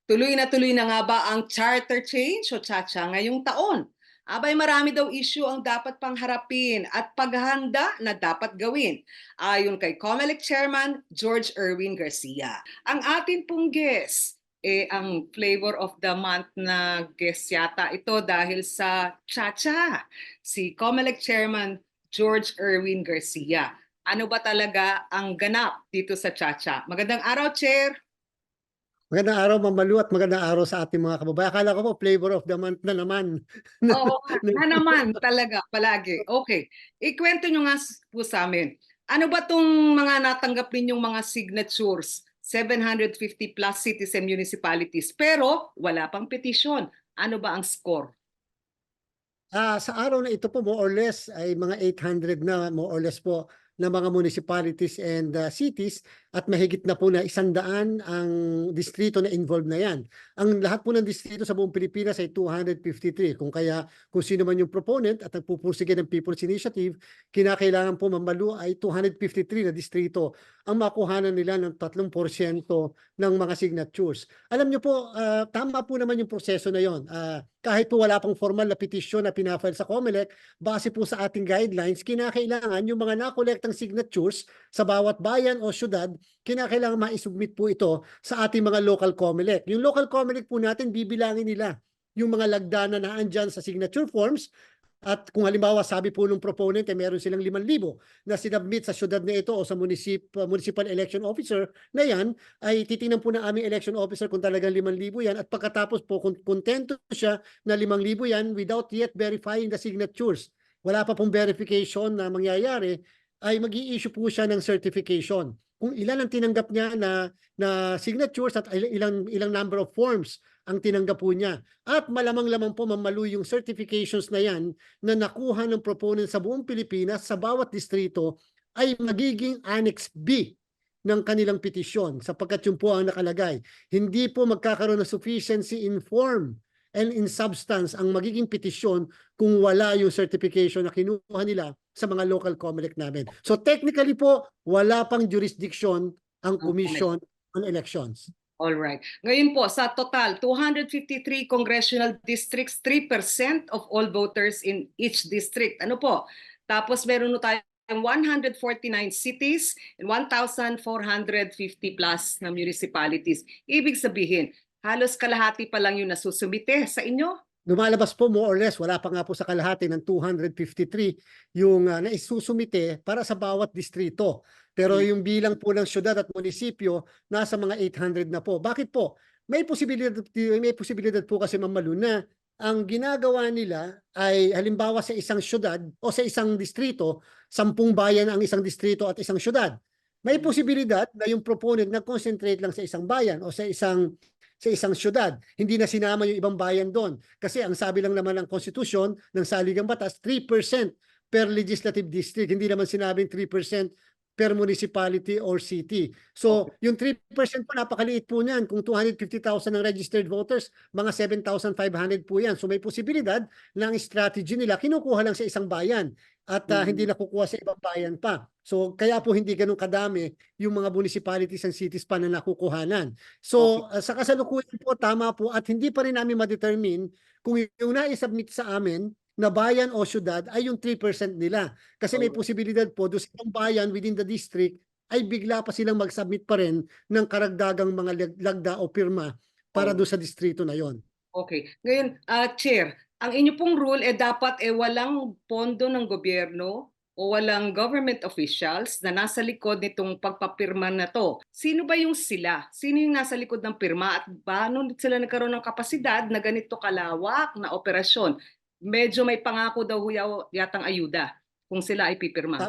Tuloy na nga ba ang charter change o Chacha ngayong taon? Abay marami daw issue ang dapat pang harapin at paghahanda na dapat gawin. Ayon kay COMELEC Chairman George Erwin Garcia. Ang atin pong guest, ang flavor of the month na guest yata ito dahil sa Chacha. Si COMELEC Chairman George Erwin Garcia. Ano ba talaga ang ganap dito sa Chacha? Magandang araw, Chair! Magandang araw, Ma'am Malu, at magandang araw sa ating mga kababayan. Akala ko po flavor of the month na naman. Oo nga, na naman talaga palagi. Okay, ikwento nyo nga po sa amin. Ano ba 'tong mga natanggap ninyong mga signatures? 750 plus cities and municipalities, pero wala pang petisyon. Ano ba ang score? Sa araw na ito po, more or less, ay mga 800 na, more or less po, na mga municipalities and cities, at mahigit na po na 100 ang distrito na involved na yan. Ang lahat po ng distrito sa buong Pilipinas ay 253. Kung sino man yung proponent at nagpupursige ng People's Initiative, kinakailangan po mamalu ay 253 na distrito ang makuhanan nila ng 3% ng mga signatures. Alam niyo po, tama po naman yung proseso na yon. Kahit po wala pang formal na petisyon na pinafile sa COMELEC, base po sa ating guidelines, kinakailangan yung mga nakolektang signatures sa bawat bayan o syudad, kinakailangan maisubmit po ito sa ating mga local COMELEC. Yung local COMELEC po natin, bibilangin nila yung mga lagdana na andyan sa signature forms. At kung halimbawa sabi po ng proponent meron silang 5,000 na sinabmit sa syudad na ito o sa municipal election officer na yan, ay titingnan po ng aming election officer kung talagang 5,000 yan, at pagkatapos po kung kontento siya na 5,000 yan without yet verifying the signatures, wala pa pong verification na mangyayari, ay mag-i-issue po siya ng certification kung ilan ang tinanggap niya na signatures at ilang number of forms ang tinanggap po niya. At malamang-lamang po mamalu yung certifications na yan na nakuha ng proponent sa buong Pilipinas sa bawat distrito ay magiging Annex B ng kanilang petisyon, sapagkat yun po ang nakalagay. Hindi po magkakaroon ng sufficiency in form and in substance ang magiging petisyon kung wala yung certification na kinuha nila sa mga local COMELEC namin. So technically po, wala pang jurisdiction ang Commission on Elections. All right. Ngayon po, sa total, 253 congressional districts, 3% of all voters in each district. Ano po? Tapos meron tayong 149 cities and 1,450 plus na municipalities. Ibig sabihin, halos kalahati pa lang yung nasusumite sa inyo. Lumalabas po more or less, wala pa nga po sa kalahati ng 253 yung naisusumite para sa bawat distrito. Pero yung bilang po ng syudad at munisipyo, nasa mga 800 na po. Bakit po? May posibilidad po kasi, Ma'am Malu, na ang ginagawa nila ay halimbawa sa isang syudad o sa isang distrito, 10 bayan ang isang distrito at isang syudad. May posibilidad na yung proponent nag-concentrate lang sa isang bayan o sa isang syudad. Hindi na sinama yung ibang bayan doon. Kasi ang sabi lang naman ng konstitusyon ng saligang batas, 3% per legislative district. Hindi naman sinabing 3% per municipality or city. So, yung 3% po, napakaliit po niyan. Kung 250,000 ng registered voters, mga 7,500 po yan. So, may posibilidad na ang strategy nila, kinukuha lang sa isang bayan at hindi nakukuha sa ibang bayan pa. So, kaya po hindi ganun kadami yung mga municipalities and cities pa na nakukuhanan. So, sa kasalukuyan po, tama po, at hindi pa rin namin ma-determine kung yung na-submit sa amin na bayan o syudad ay yung 3% nila. Kasi may posibilidad po doon sa ibang bayan within the district ay bigla pa silang mag-submit pa rin ng karagdagang mga lagda o pirma para doon sa distrito na yon. Okay. Ngayon, Chair, ang inyo pong rule dapat walang pondo ng gobyerno o walang government officials na nasa likod nitong pagpapirma na to. Sino ba yung sila? Sino yung nasa likod ng pirma at paano sila nagkaroon ng kapasidad na ganito kalawak na operasyon? Medyo may pangako daw yatang ayuda kung sila ay pipirma.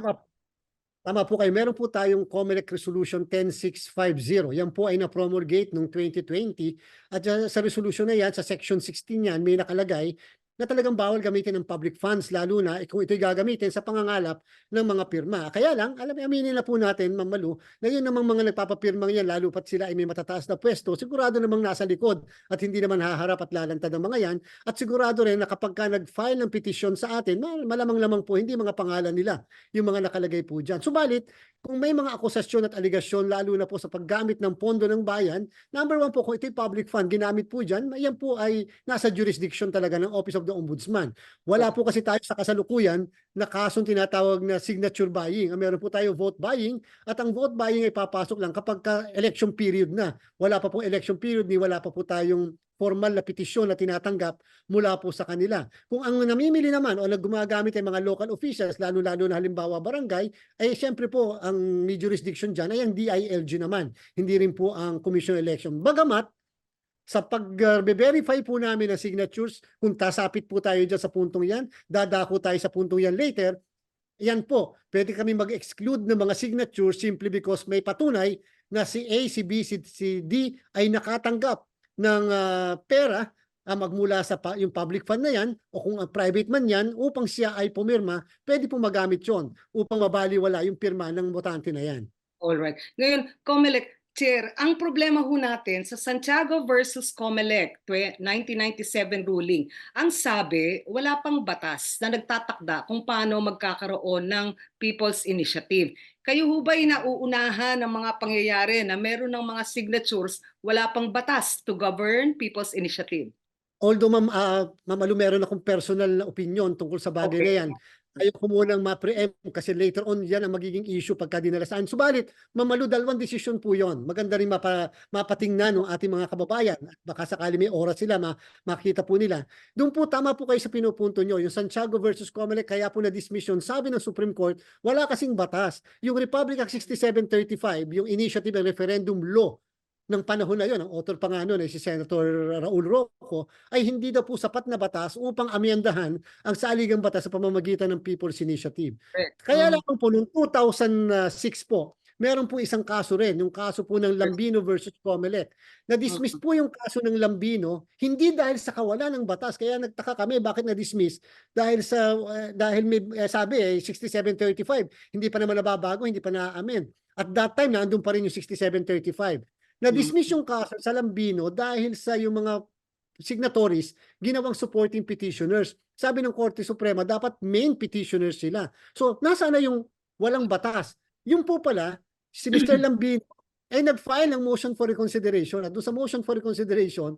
Tama po kayo. Meron po tayong COMELEC Resolution 10650. Yan po ay na-promulgate noong 2020. At sa resolution na yan, sa section 16 yan, may nakalagay na talagang bawal gamitin ng public funds, lalo na kung ito'y gagamitin sa pangangalap ng mga pirma. Kaya lang, aminin na po natin, Ma'am Malu, na yun namang mga nagpapapirmang yan, lalo pat sila ay may matataas na pwesto, sigurado namang nasa likod at hindi naman haharap at lalantad ng mga yan. At sigurado rin na kapag ka nag-file ng petition sa atin, malamang-lamang po hindi mga pangalan nila yung mga nakalagay po dyan. Subalit, kung may mga akusasyon at aligasyon, lalo na po sa paggamit ng pondo ng bayan, number one po, kung ito'y public fund, ginamit po dyan, yan po ay nasa jurisdiction talaga ng Office of the Ombudsman. Wala po kasi tayo sa kasalukuyan na kasong tinatawag na signature buying. Meron po tayo vote buying, at ang vote buying ay papasok lang kapag election period na. Wala pa pong election period, ni wala pa po tayong formal na petisyon na tinatanggap mula po sa kanila. Kung ang namimili naman o naggumagamit ay mga local officials, lalo-lalo na halimbawa barangay, ay siyempre po ang may jurisdiction dyan ay ang DILG naman, hindi rin po ang Commission Election. Bagamat, sa pag-verify po namin ng signatures, kung tasapit po tayo dyan sa puntong yan, dadako tayo sa puntong yan later, yan po, pwede kami mag-exclude ng mga signatures simply because may patunay na si A, si B, si D ay nakatanggap ng pera magmula sa yung public fund na yan o kung private man yan upang siya ay pumirma, pwede po magamit yon upang mabaliwala yung pirma ng botante na yan. Alright. Ngayon, COMELEC Chair, ang problema ho natin sa Santiago versus COMELEC 1997 ruling, ang sabi, wala pang batas na nagtatakda kung paano magkakaroon ng People's Initiative. Kayo ho ba'y nauunahan ng mga pangyayari na meron ng mga signatures, wala pang batas to govern People's Initiative? Although Ma'am Malu, meron akong personal na opinion tungkol sa bagay na yan. Ayoko munang ma-preempt kasi later on yan ang magiging issue pagka dinalasaan. Subalit, Ma'am Malu, dalawang desisyon po yon. Maganda rin mapatingnan ng ating mga kababayan. At baka sakali may oras sila, makita po nila. Doon po, tama po kayo sa pinupunto nyo. Yung Santiago versus COMELEC, kaya po na-dismiss yun. Sabi ng Supreme Court, wala kasing batas. Yung Republic Act 6735, yung initiative and referendum law, ng panahon na yon, ang author pa nga nun ay si Senator Raul Roco, ay hindi daw po sapat na batas upang amyendahan ang saligang batas sa pamamagitan ng People's Initiative. Kaya lang po noong 2006 po, meron po isang kaso rin, yung kaso po ng Lambino versus COMELEC. Na-dismiss po yung kaso ng Lambino, hindi dahil sa kawalan ng batas, kaya nagtaka kami bakit na-dismiss, dahil may sabi 6735, hindi pa naman nababago, hindi pa na-amend. At that time, naandun pa rin yung 6735. Na-dismiss yung kaso sa Lambino dahil sa yung mga signatories ginawang supporting petitioners. Sabi ng Korte Suprema, dapat main petitioners sila. So, nasaan na yung walang batas? Yung po pala, si Mr. Lambino ay nag-file ng motion for reconsideration. At doon sa motion for reconsideration,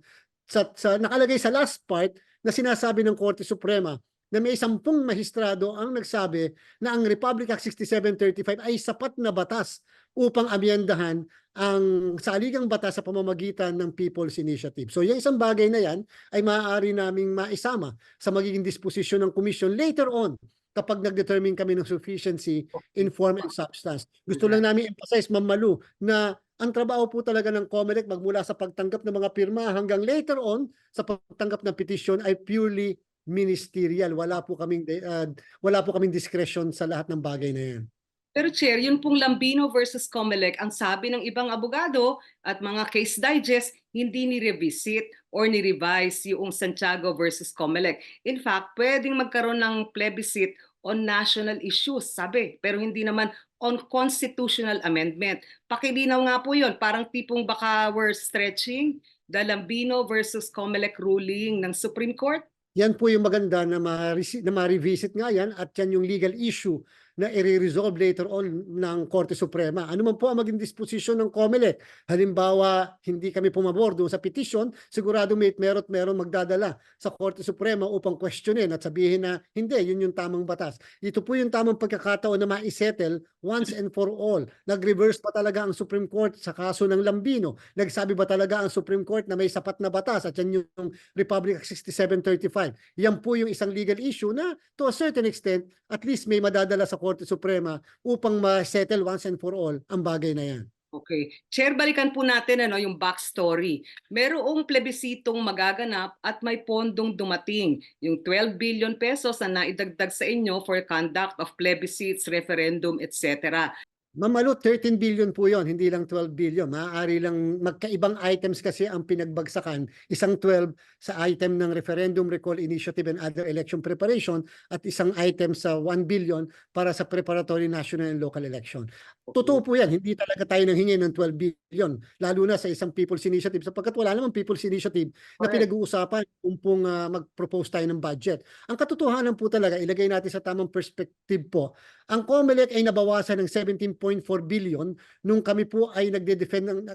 nakalagay sa last part na sinasabi ng Korte Suprema na may 10 mahistrado ang nagsabi na ang Republic Act 6735 ay sapat na batas upang amyendahan ang saligang batas sa pamamagitan ng People's Initiative. So yung isang bagay na yan ay maaari naming maisama sa magiging disposisyon ng Commission later on kapag nag-determine kami ng sufficiency in form and substance. Gusto lang namin emphasize, Ma'am Malu, na ang trabaho po talaga ng COMELEC magmula sa pagtanggap ng mga pirma hanggang later on sa pagtanggap ng petition ay purely ministerial. Wala po kaming discretion sa lahat ng bagay na yan. Pero Chair, yun pong Lambino versus COMELEC, ang sabi ng ibang abogado at mga case digest, hindi ni-revisit or ni-revise yung Santiago versus COMELEC. In fact, pwedeng magkaroon ng plebiscite on national issues, sabi, pero hindi naman on constitutional amendment. Pakilinaw nga po yun, parang tipong baka we're stretching the Lambino versus COMELEC ruling ng Supreme Court. Yan po yung maganda na ma-revisit nga yan at yan yung legal issue na i-resolve later on ng Korte Suprema. Ano man po ang maging disposisyon ng COMELEC? Halimbawa, hindi kami pumabor doon sa petition, sigurado meron magdadala sa Korte Suprema upang questionin at sabihin na hindi, yun yung tamang batas. Ito po yung tamang pagkakataon na ma-settle once and for all. Nag-reverse pa talaga ang Supreme Court sa kaso ng Lambino. Nagsabi ba talaga ang Supreme Court na may sapat na batas at yan yung Republic Act 6735. Yan po yung isang legal issue na to a certain extent, at least may madadala sa Korte Suprema upang ma-settle once and for all ang bagay na yan. Okay. Chair, balikan po natin yung backstory. Merong plebisitong magaganap at may pondong dumating. Yung 12 billion pesos na naidagdag sa inyo for conduct of plebiscites, referendum, etc. Ma'am Malu, 13 billion po yon, hindi lang 12 billion. Maaari lang magkaibang items kasi ang pinagbagsakan. Isang 12 sa item ng referendum recall initiative and other election preparation at isang item sa 1 billion para sa preparatory national and local election. Totoo Okay. po yan, hindi talaga tayo nanghingi ng 12 billion, lalo na sa isang people's initiative sapagkat wala namang people's initiative na Correct. pinag-uusapan kung mag-propose tayo ng budget. Ang katotohanan po talaga, ilagay natin sa tamang perspective po, ang COMELEC ay nabawasan ng 17.4 billion nung kami po ay nagdefend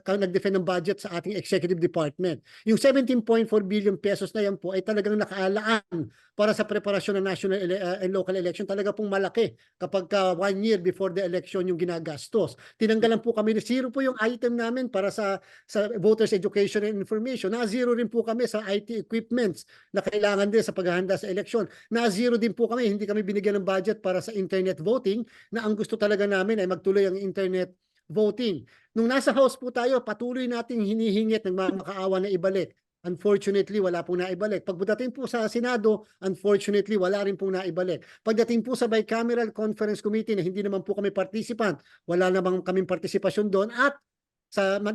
ng budget sa ating executive department. Yung 17.4 billion pesos na yan po ay talagang nakaalaan para sa preparasyon ng national and local election. Talaga pong malaki kapag 1 year before the election yung ginagastos. Tinanggalan po kami, zero po yung item namin para sa voters education and information. Na-zero rin po kami sa IT equipments na kailangan din sa paghahanda sa election. Na-zero din po kami, hindi kami binigyan ng budget para sa internet voting na ang gusto talaga namin ay magtuloy ang internet voting. Nung nasa House po tayo, patuloy nating hinihingit ng mga makaawa na ibalik. Unfortunately, wala pong naibalik. Pagdating po sa Senado, unfortunately, wala rin pong naibalik. Pagdating po sa Bicameral Conference Committee na hindi naman po kami participant, wala namang kaming partisipasyon doon at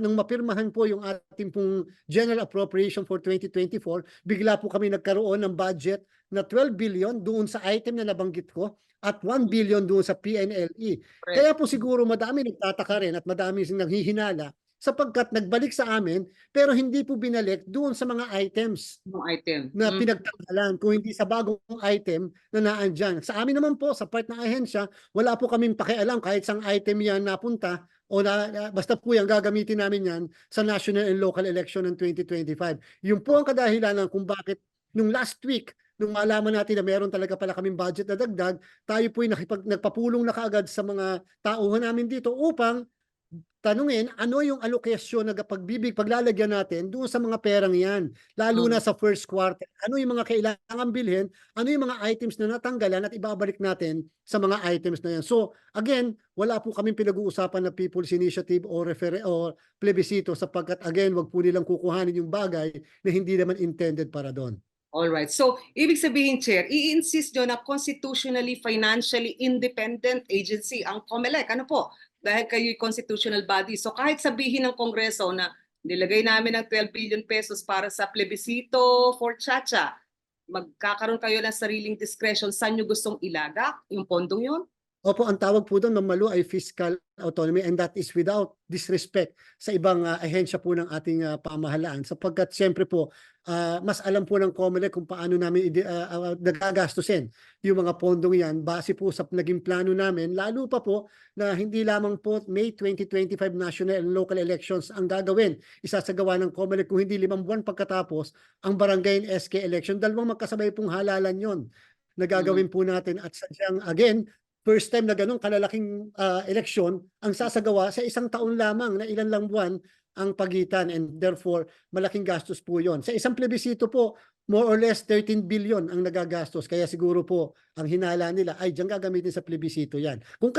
nung mapirmahan po yung ating pong General Appropriation for 2024, bigla po kami nagkaroon ng budget na 12 billion doon sa item na nabanggit ko at 1 billion doon sa PNLE. Kaya po siguro madami nagtataka rin at madami nanghihinala sapagkat nagbalik sa amin pero hindi po binalik doon sa mga items Yung item. na pinagtanggalan kung hindi sa bagong item na naandyan. Sa amin naman po, sa part ng ahensya, wala po kaming pakialam kahit sang item yan napunta o basta po yan gagamitin namin yan sa national and local election ng 2025. Yun po ang kadahilanan kung bakit nung last week, nung malaman natin na meron talaga pala kaming budget na dagdag, tayo po ay nagpapulong na kaagad sa mga tauhan namin dito upang tanungin ano yung allocation na paglalagyan natin doon sa mga perang yan, lalo na sa first quarter. Ano yung mga kailangan bilhin, ano yung mga items na natanggalan at ibabalik natin sa mga items na yan. So again, wala po kaming pinag-uusapan na People's Initiative o plebisito sapagkat again, wag po nilang kukuhanin yung bagay na hindi naman intended para doon. All right. So, ibig sabihin, Chair, i-insist nyo na constitutionally, financially independent agency ang COMELEC. Ano po? Dahil kayo'y constitutional body. So, kahit sabihin ng Kongreso na nilagay namin ng 12 billion pesos para sa plebisito for Chacha, magkakaroon kayo ng sariling discretion saan nyo gustong ilagak yung pondong yun? Opo, ang tawag po doon, Ma'am Malu, ay fiscal autonomy and that is without disrespect sa ibang ahensya po ng ating pamahalaan sapagkat siyempre po mas alam po ng COMELEC kung paano namin nagagastusin yung mga pondong yan base po sa naging plano namin lalo pa po na hindi lamang po May 2025 national and local elections ang gagawin. Isasagawa ng COMELEC kung hindi 5 buwan pagkatapos ang barangay and SK election. Dalawang magkasabay pong halalan yon na gagawin po natin at sadyang again first time na ganun kalalaking eleksyon ang sasagawa sa isang taon lamang na ilan lang buwan ang pagitan and therefore malaking gastos po yon. Sa isang plebisito po, more or less 13 billion ang nagagastos. Kaya siguro po ang hinala nila ay diyan gagamitin sa plebisito yan. Kung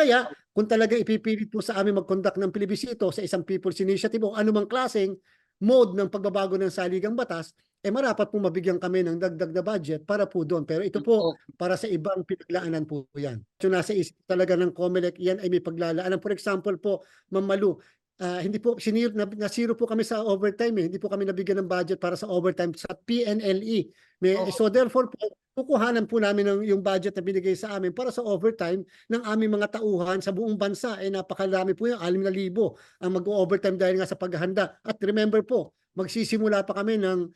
talaga ipipilit po sa amin mag-conduct ng plebisito sa isang people's initiative o anumang klaseng mode ng pagbabago ng saligang batas, marapat po mabigyan kami ng dagdag na budget para po doon. Pero ito po, para sa ibang pinaglaanan po yan. So nasa isip talaga ng COMELEC, yan ay may paglalaanan. For example po, Ma'am Malu, hindi po, nasiro po kami sa overtime. Hindi po kami nabigyan ng budget para sa overtime sa PNLE. So therefore po, kukuhanan po namin yung budget na binigay sa amin para sa overtime ng aming mga tauhan sa buong bansa. Napakalami po yung 6,000 ang mag-overtime dahil nga sa paghahanda. At remember po, magsisimula pa kami ng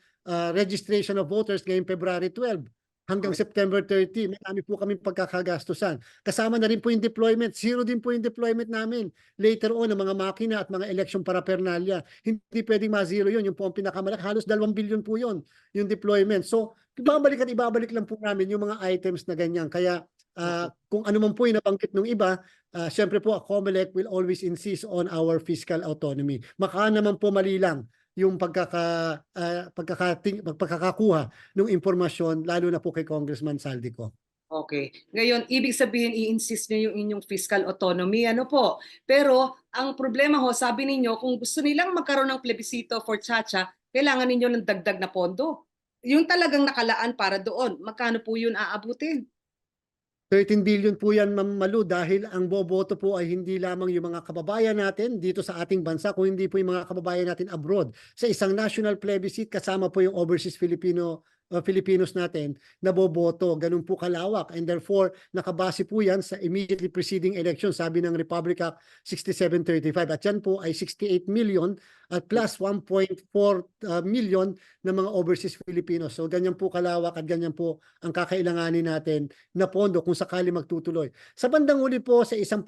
registration of voters ngayong February 12 hanggang September 30. Marami po kami pagkakagastusan. Kasama na rin po yung deployment. Zero din po yung deployment namin. Later on, ang mga makina at mga election paraphernalia. Hindi pwedeng ma-zero yun. Yung po ang pinakamalaki. Halos 2 billion po yun, yung deployment. So, ibabalik at ibabalik lang po namin yung mga items na ganyan. Kaya, kung ano man po yung nabanggit ng iba, syempre po, COMELEC will always insist on our fiscal autonomy. Maka naman po mali lang yung pagkakakuha ng impormasyon lalo na po kay Congressman Saldico. Okay. Ngayon, ibig sabihin i-insist niyo yung inyong fiscal autonomy, ano po? Pero ang problema ho, sabi ninyo, kung gusto nilang magkaroon ng plebisito for Chacha, kailangan ninyo ng dagdag na pondo. Yung talagang nakalaan para doon, magkano po yun aabutin? 13 billion po yan, Ma'am Malu, dahil ang boboto po ay hindi lamang yung mga kababayan natin dito sa ating bansa, kung hindi po yung mga kababayan natin abroad. Sa isang national plebiscite, kasama po yung overseas Filipinos natin na boboto. Ganun po kalawak. And therefore, nakabase po yan sa immediately preceding election, sabi ng Republic Act 6735. At yan po ay 68 million at plus 1.4 million na mga overseas Filipinos. So ganyan po kalawak at ganyan po ang kakailanganin natin na pondo kung sakali magtutuloy. Sa bandang huli po sa isang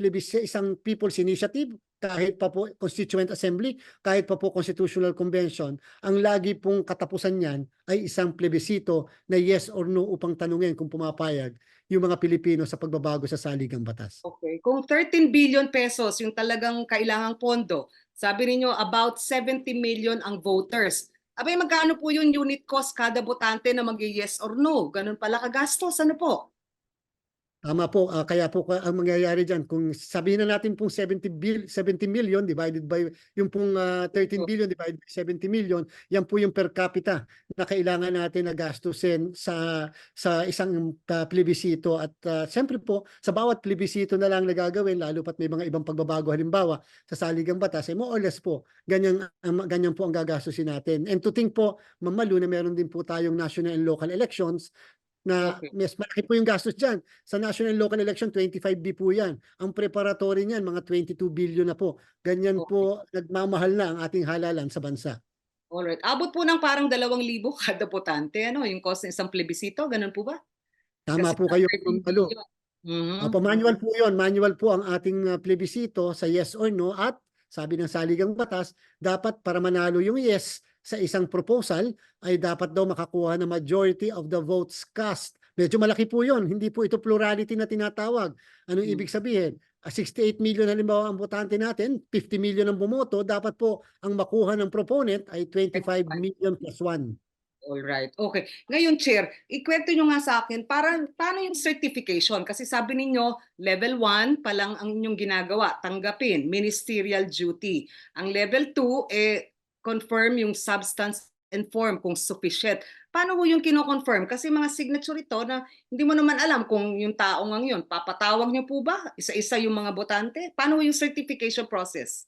People's Initiative, kahit pa po Constituent Assembly, kahit pa po Constitutional Convention, ang lagi pong katapusan niyan ay isang plebisito na yes or no upang tanungin kung pumapayag yung mga Pilipino sa pagbabago sa saligang batas. Okay. Kung 13 billion pesos yung talagang kailangang pondo, sabi ninyo about 70 million ang voters. Abay, magkano po yung unit cost kada botante na mag-yes or no? Ganun pala kagastos. Ano po? Tama po, kaya po ang mangyayari diyan kung sabihin na natin pong 70 million divided by yung pong 13 billion divided by 70 million, yan po yung per capita na kailangan natin na gastusin sa isang plebisito at siyempre po sa bawat plebisito na lang na gagawin lalo pat may mga ibang pagbabago halimbawa sa saligang batas more or less po ganyan po ang gagastusin natin. And to think po, Ma'am Malu, na meron din po tayong national and local elections na Okay. mas malaki po yung gastos dyan. Sa national and local election, 25B po yan. Ang preparatory niyan, mga 22 billion na po. Ganyan Okay. po, nagmamahal na ang ating halalan sa bansa. Alright. Abot po ng parang 2,000 kada botante, ano, yung cost ng isang plebisito. Ganun po ba? Tama Kasi po kayo, 13 Ma'am Malu. billion. Mhm. Opo, manual po yun. Manual po ang ating plebisito sa yes or no at sabi ng saligang batas, dapat para manalo yung yes sa isang proposal ay dapat daw makakuha ng majority of the votes cast. Medyo malaki po yun. Hindi po ito plurality na tinatawag. Anong ibig sabihin? 68 million halimbawa ang botante natin, 50 million ang bumoto, dapat po ang makuha ng proponent ay 25 million plus 1. Alright, okay. Ngayon, Chair, ikwento nyo nga sa akin, paano yung certification? Kasi sabi ninyo, level 1 pa lang ang inyong ginagawa, tanggapin, ministerial duty. Ang level 2, confirm yung substance and form kung sufficient. Paano ho yung kino-confirm? Kasi mga signature ito na hindi mo naman alam kung yung taong ang yun. Papatawag nyo po ba? Isa-isa yung mga botante? Paano ho yung certification process?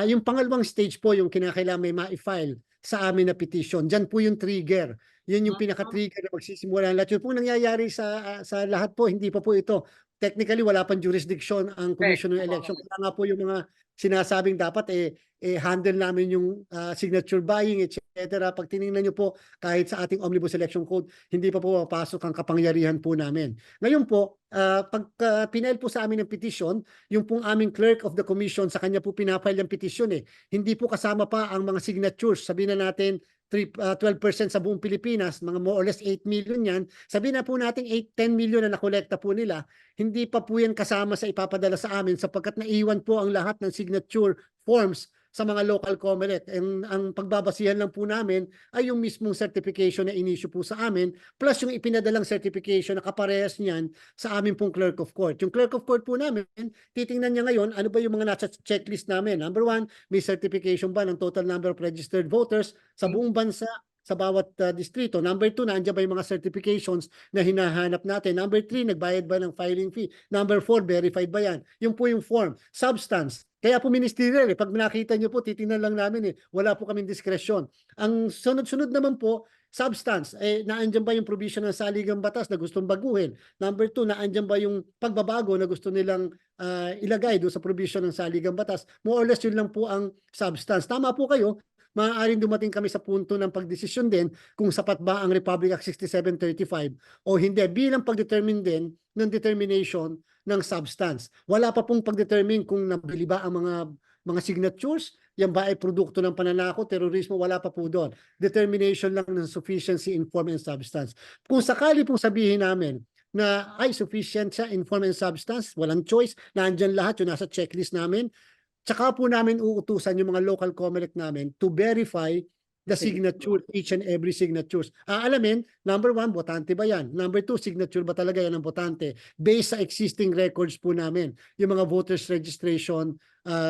Yung pangalawang stage po yung kinakailangan may ma-file sa amin na petition. Diyan po yung trigger. Yun yung pinaka-trigger na magsisimula lahat. Yun po nangyayari sa lahat po. Hindi pa po ito. Technically, wala pang jurisdiction ang Correct. Commission on Election. Kaya nga po yung mga sinasabing dapat handle namin yung signature buying, etc. Pag tinignan nyo po, kahit sa ating Omnibus Election Code, hindi pa po papasok ang kapangyarihan po namin. Ngayon po, pag pinail po sa amin ng petition, yung pong aming clerk of the commission, sa kanya po pinafile yung petition Hindi po kasama pa ang mga signatures. Sabihin na natin 12% sa buong Pilipinas, mga more or less 8 million yan. Sabihin na po natin 10 million na nakolekta po nila. Hindi pa po yan kasama sa ipapadala sa amin sapagkat naiwan po ang lahat ng signature forms sa mga local COMELEC. Ang pagbabasihan lang po namin ay yung mismong certification na in-issue po sa amin plus yung ipinadalang certification na kaparehas niyan sa amin pong clerk of court. Yung clerk of court po namin, titingnan niya ngayon ano ba yung mga nasa checklist namin. Number 1, may certification ba ng total number of registered voters sa buong bansa sa bawat distrito. Number 2, nandiyan ba yung mga certifications na hinahanap natin. Number 3, nagbayad ba ng filing fee. Number 4, verified ba yan. Yung po yung form. Substance. Kaya po ministerial pag nakita nyo po, titingnan lang namin wala po kaming diskresyon. Ang sunod-sunod naman po, substance. Naandyan ba yung provision ng saligang batas na gustong baguhin? Number 2, naandyan ba yung pagbabago na gusto nilang ilagay doon sa provision ng saligang batas? More or less yun lang po ang substance. Tama po kayo, maaaring dumating kami sa punto ng pagdesisyon din kung sapat ba ang Republic Act 6735 o hindi bilang pagdetermine din ng determination ng substance. Wala pa pong pagdetermine kung nabili ba ang mga signatures, yan ba ay produkto ng pananakot, terorismo, wala pa po doon. Determination lang ng sufficiency in form and substance. Kung sakali pong sabihin namin na ay sufficient siya in form and substance, walang choice, nandyan lahat yung nasa checklist namin, tsaka po namin uutusan yung mga local COMELEC namin to verify the signature, each and every signatures. Alamin, number one, botante ba yan? Number two, signature ba talaga yan ng botante? Based sa existing records po namin, yung mga voters registration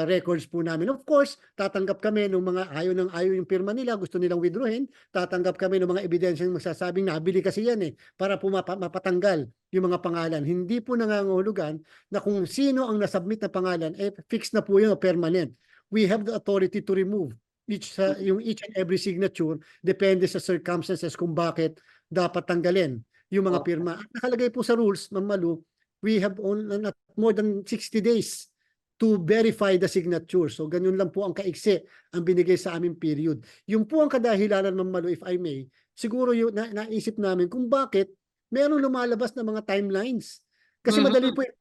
records po namin. Of course, tatanggap kami ng mga ayaw yung pirma nila, gusto nilang withdrawin, tatanggap kami ng mga ebidensyang magsasabing nabili kasi yan para po mapatanggal yung mga pangalan. Hindi po nangangahulugan na kung sino ang nasubmit na pangalan, fixed na po yun o permanent. We have the authority to remove each and every signature depende sa circumstances kung bakit dapat tanggalin yung mga pirma. At nakalagay po sa rules, Ma'am Malu, we have not more than 60 days to verify the signature. So ganun lang po ang kaiksi ang binigay sa aming period. Yung po ang kadahilanan, Ma'am Malu, if I may, siguro yung naisip namin kung bakit merong lumalabas na mga timelines. Kasi madali po yung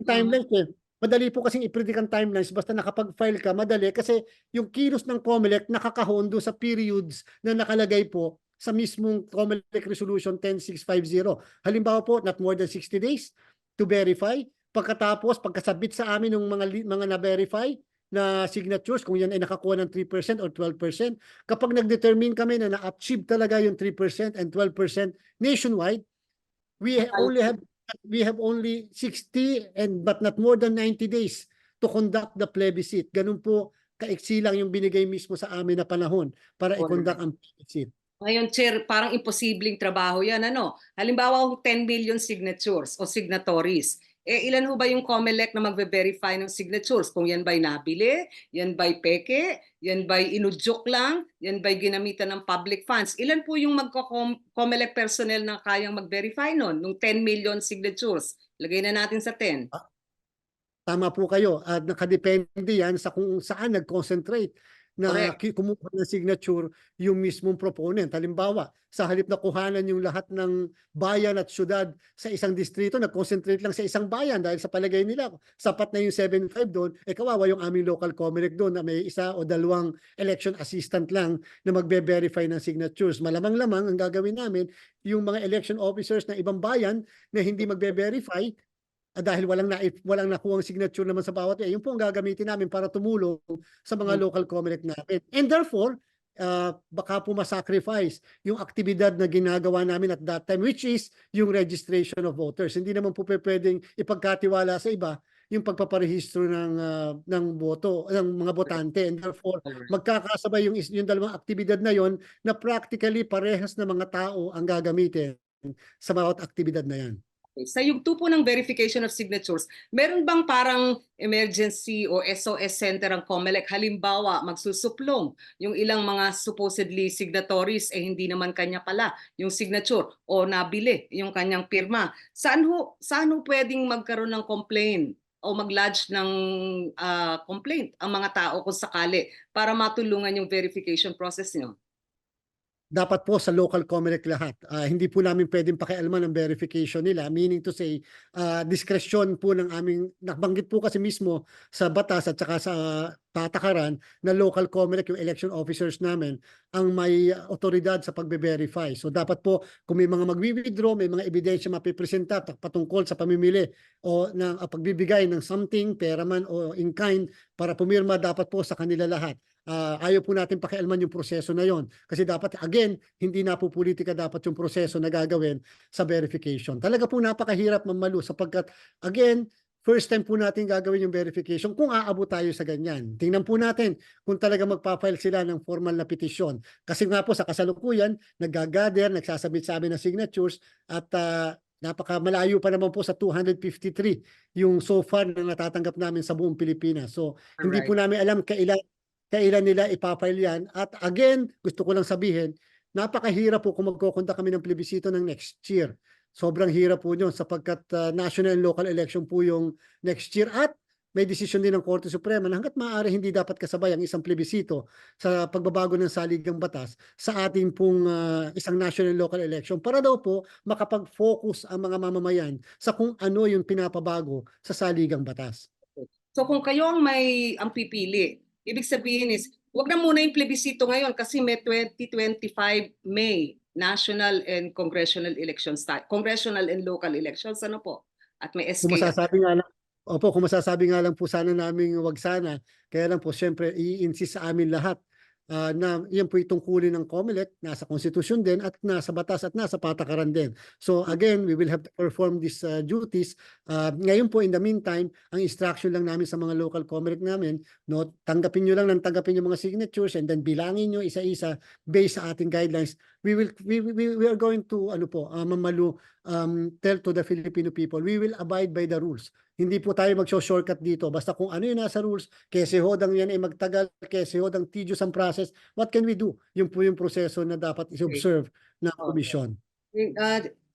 timelines Madali po kasing i-predict ang timelines basta nakapag-file ka, madali kasi yung kilos ng COMELEC nakakahon doon sa periods na nakalagay po sa mismong COMELEC Resolution 10650. Halimbawa po, not more than 60 days to verify. Pagkatapos, pagkasabit sa amin ng mga na-verify na signatures, kung yan ay nakakuha ng 3% or 12%, kapag nag-determine kami na na-achieve talaga yung 3% and 12% nationwide, we have only 60 but not more than 90 days to conduct the plebiscite. Ganun po kaiksi lang yung binigay mismo sa amin na panahon para i-conduct ang plebiscite. Ngayon, Chair, parang imposibleng trabaho yan, ano? Halimbawa, 10 million signatures o signatories. Ilan ho ba yung COMELEC na magbe-verify ng signatures? Kung yan ba'y nabili, yan ba'y peke, yan ba'y inudyok lang, yan ba'y ginamitan ng public funds? Ilan po yung COMELEC personnel na kayang mag-verify nun, nung 10 million signatures? Lagay na natin sa 10. Tama po kayo. At nakadepende yan sa kung saan nag-concentrate na kumuha ng signature yung mismong proponent. Halimbawa, sa halip na kuhanan yung lahat ng bayan at syudad sa isang distrito, nag-concentrate lang sa isang bayan dahil sa palagay nila, sapat na yung 7.5 doon, kawawa yung aming local COMELEC doon na may isa o dalawang election assistant lang na magbe-verify ng signatures. Malamang-lamang ang gagawin namin, yung mga election officers ng ibang bayan na hindi magbe-verify, dahil walang nakuhang signature naman sa bawat yun po ang gagamitin namin para tumulong sa mga local COMELEC namin. And therefore, baka po masacrifice yung aktibidad na ginagawa namin at that time, which is yung registration of voters. Hindi naman po pwedeng ipagkatiwala sa iba yung pagpaparehistro ng boto, ng mga botante. And therefore, magkakasabay yung dalawang aktibidad na yon na practically parehas na mga tao ang gagamitin sa bawat aktibidad na yan. Sa yung tupo ng verification of signatures, meron bang parang emergency o SOS center ang COMELEC? Halimbawa, magsusuplong yung ilang mga supposedly signatories hindi naman kanya pala yung signature o nabili yung kanyang pirma. Saan ho pwedeng magkaroon ng complaint o mag-lodge ng complaint ang mga tao kung sakali para matulungan yung verification process niyo? Dapat po sa local COMELEC lahat. Hindi po namin pwedeng pakialaman ang verification nila. Meaning to say, discretion po ng aming, nabanggit po kasi mismo sa batas at saka sa patakaran na local COMELEC, yung election officers namin, ang may otoridad sa pagbe-verify. So dapat po, kung may mga magwi-withdraw, may mga ebidensya mapipresenta patungkol sa pamimili o ng pagbibigay ng something, pera man o in kind, para pumirma, dapat po sa kanila lahat. Ayaw po natin pakialaman yung proseso na yon. Kasi dapat, again, hindi na po politika dapat yung proseso na gagawin sa verification. Talaga po napakahirap, Ma'am Malu, sapagkat, again, first time po natin gagawin yung verification kung aabot tayo sa ganyan. Tingnan po natin kung talaga magpa-file sila ng formal na petisyon. Kasi nga po sa kasalukuyan, nag-gather, nagsasabit sa amin ng signatures at napakamalayo pa naman po sa 253 yung so far na natatanggap namin sa buong Pilipinas. So, hindi po namin alam kailan nila ipapile yan. At again, gusto ko lang sabihin, napakahirap po kung magkukunta kami ng plebisito ng next year. Sobrang hirap po yun sapagkat national and local election po yung next year. At may desisyon din ng Korte Suprema na hanggat maaari hindi dapat kasabay ang isang plebisito sa pagbabago ng saligang batas sa ating pong isang national and local election para daw po makapag-focus ang mga mamamayan sa kung ano yung pinapabago sa saligang batas. So kung kayo ang pipili, ibig sabihin is, wag na muna yung plebisito ngayon kasi may 2025 May national and congressional elections, congressional and local elections, ano po? At may SK. Kung masasabi nga lang po sana namin wag sana, kaya lang po siyempre i-insist sa amin lahat na yan po itungkulin ng COMELEC, nasa konstitusyon din at nasa batas at nasa patakaran din. So again, we will have to perform these duties. Ngayon po in the meantime, ang instruction lang namin sa mga local COMELEC namin, no, tanggapin nyo lang ng tanggapin yung mga signatures and then bilangin nyo isa-isa based sa ating guidelines. We are going to Mamalu, tell to the Filipino people, we will abide by the rules. Hindi po tayo magso-shortcut dito. Basta kung ano yung nasa rules, kese hodang yan ay magtagal, kese hodang tedious ang process, what can we do? Yun po yung proseso na dapat is-observe ng komisyon.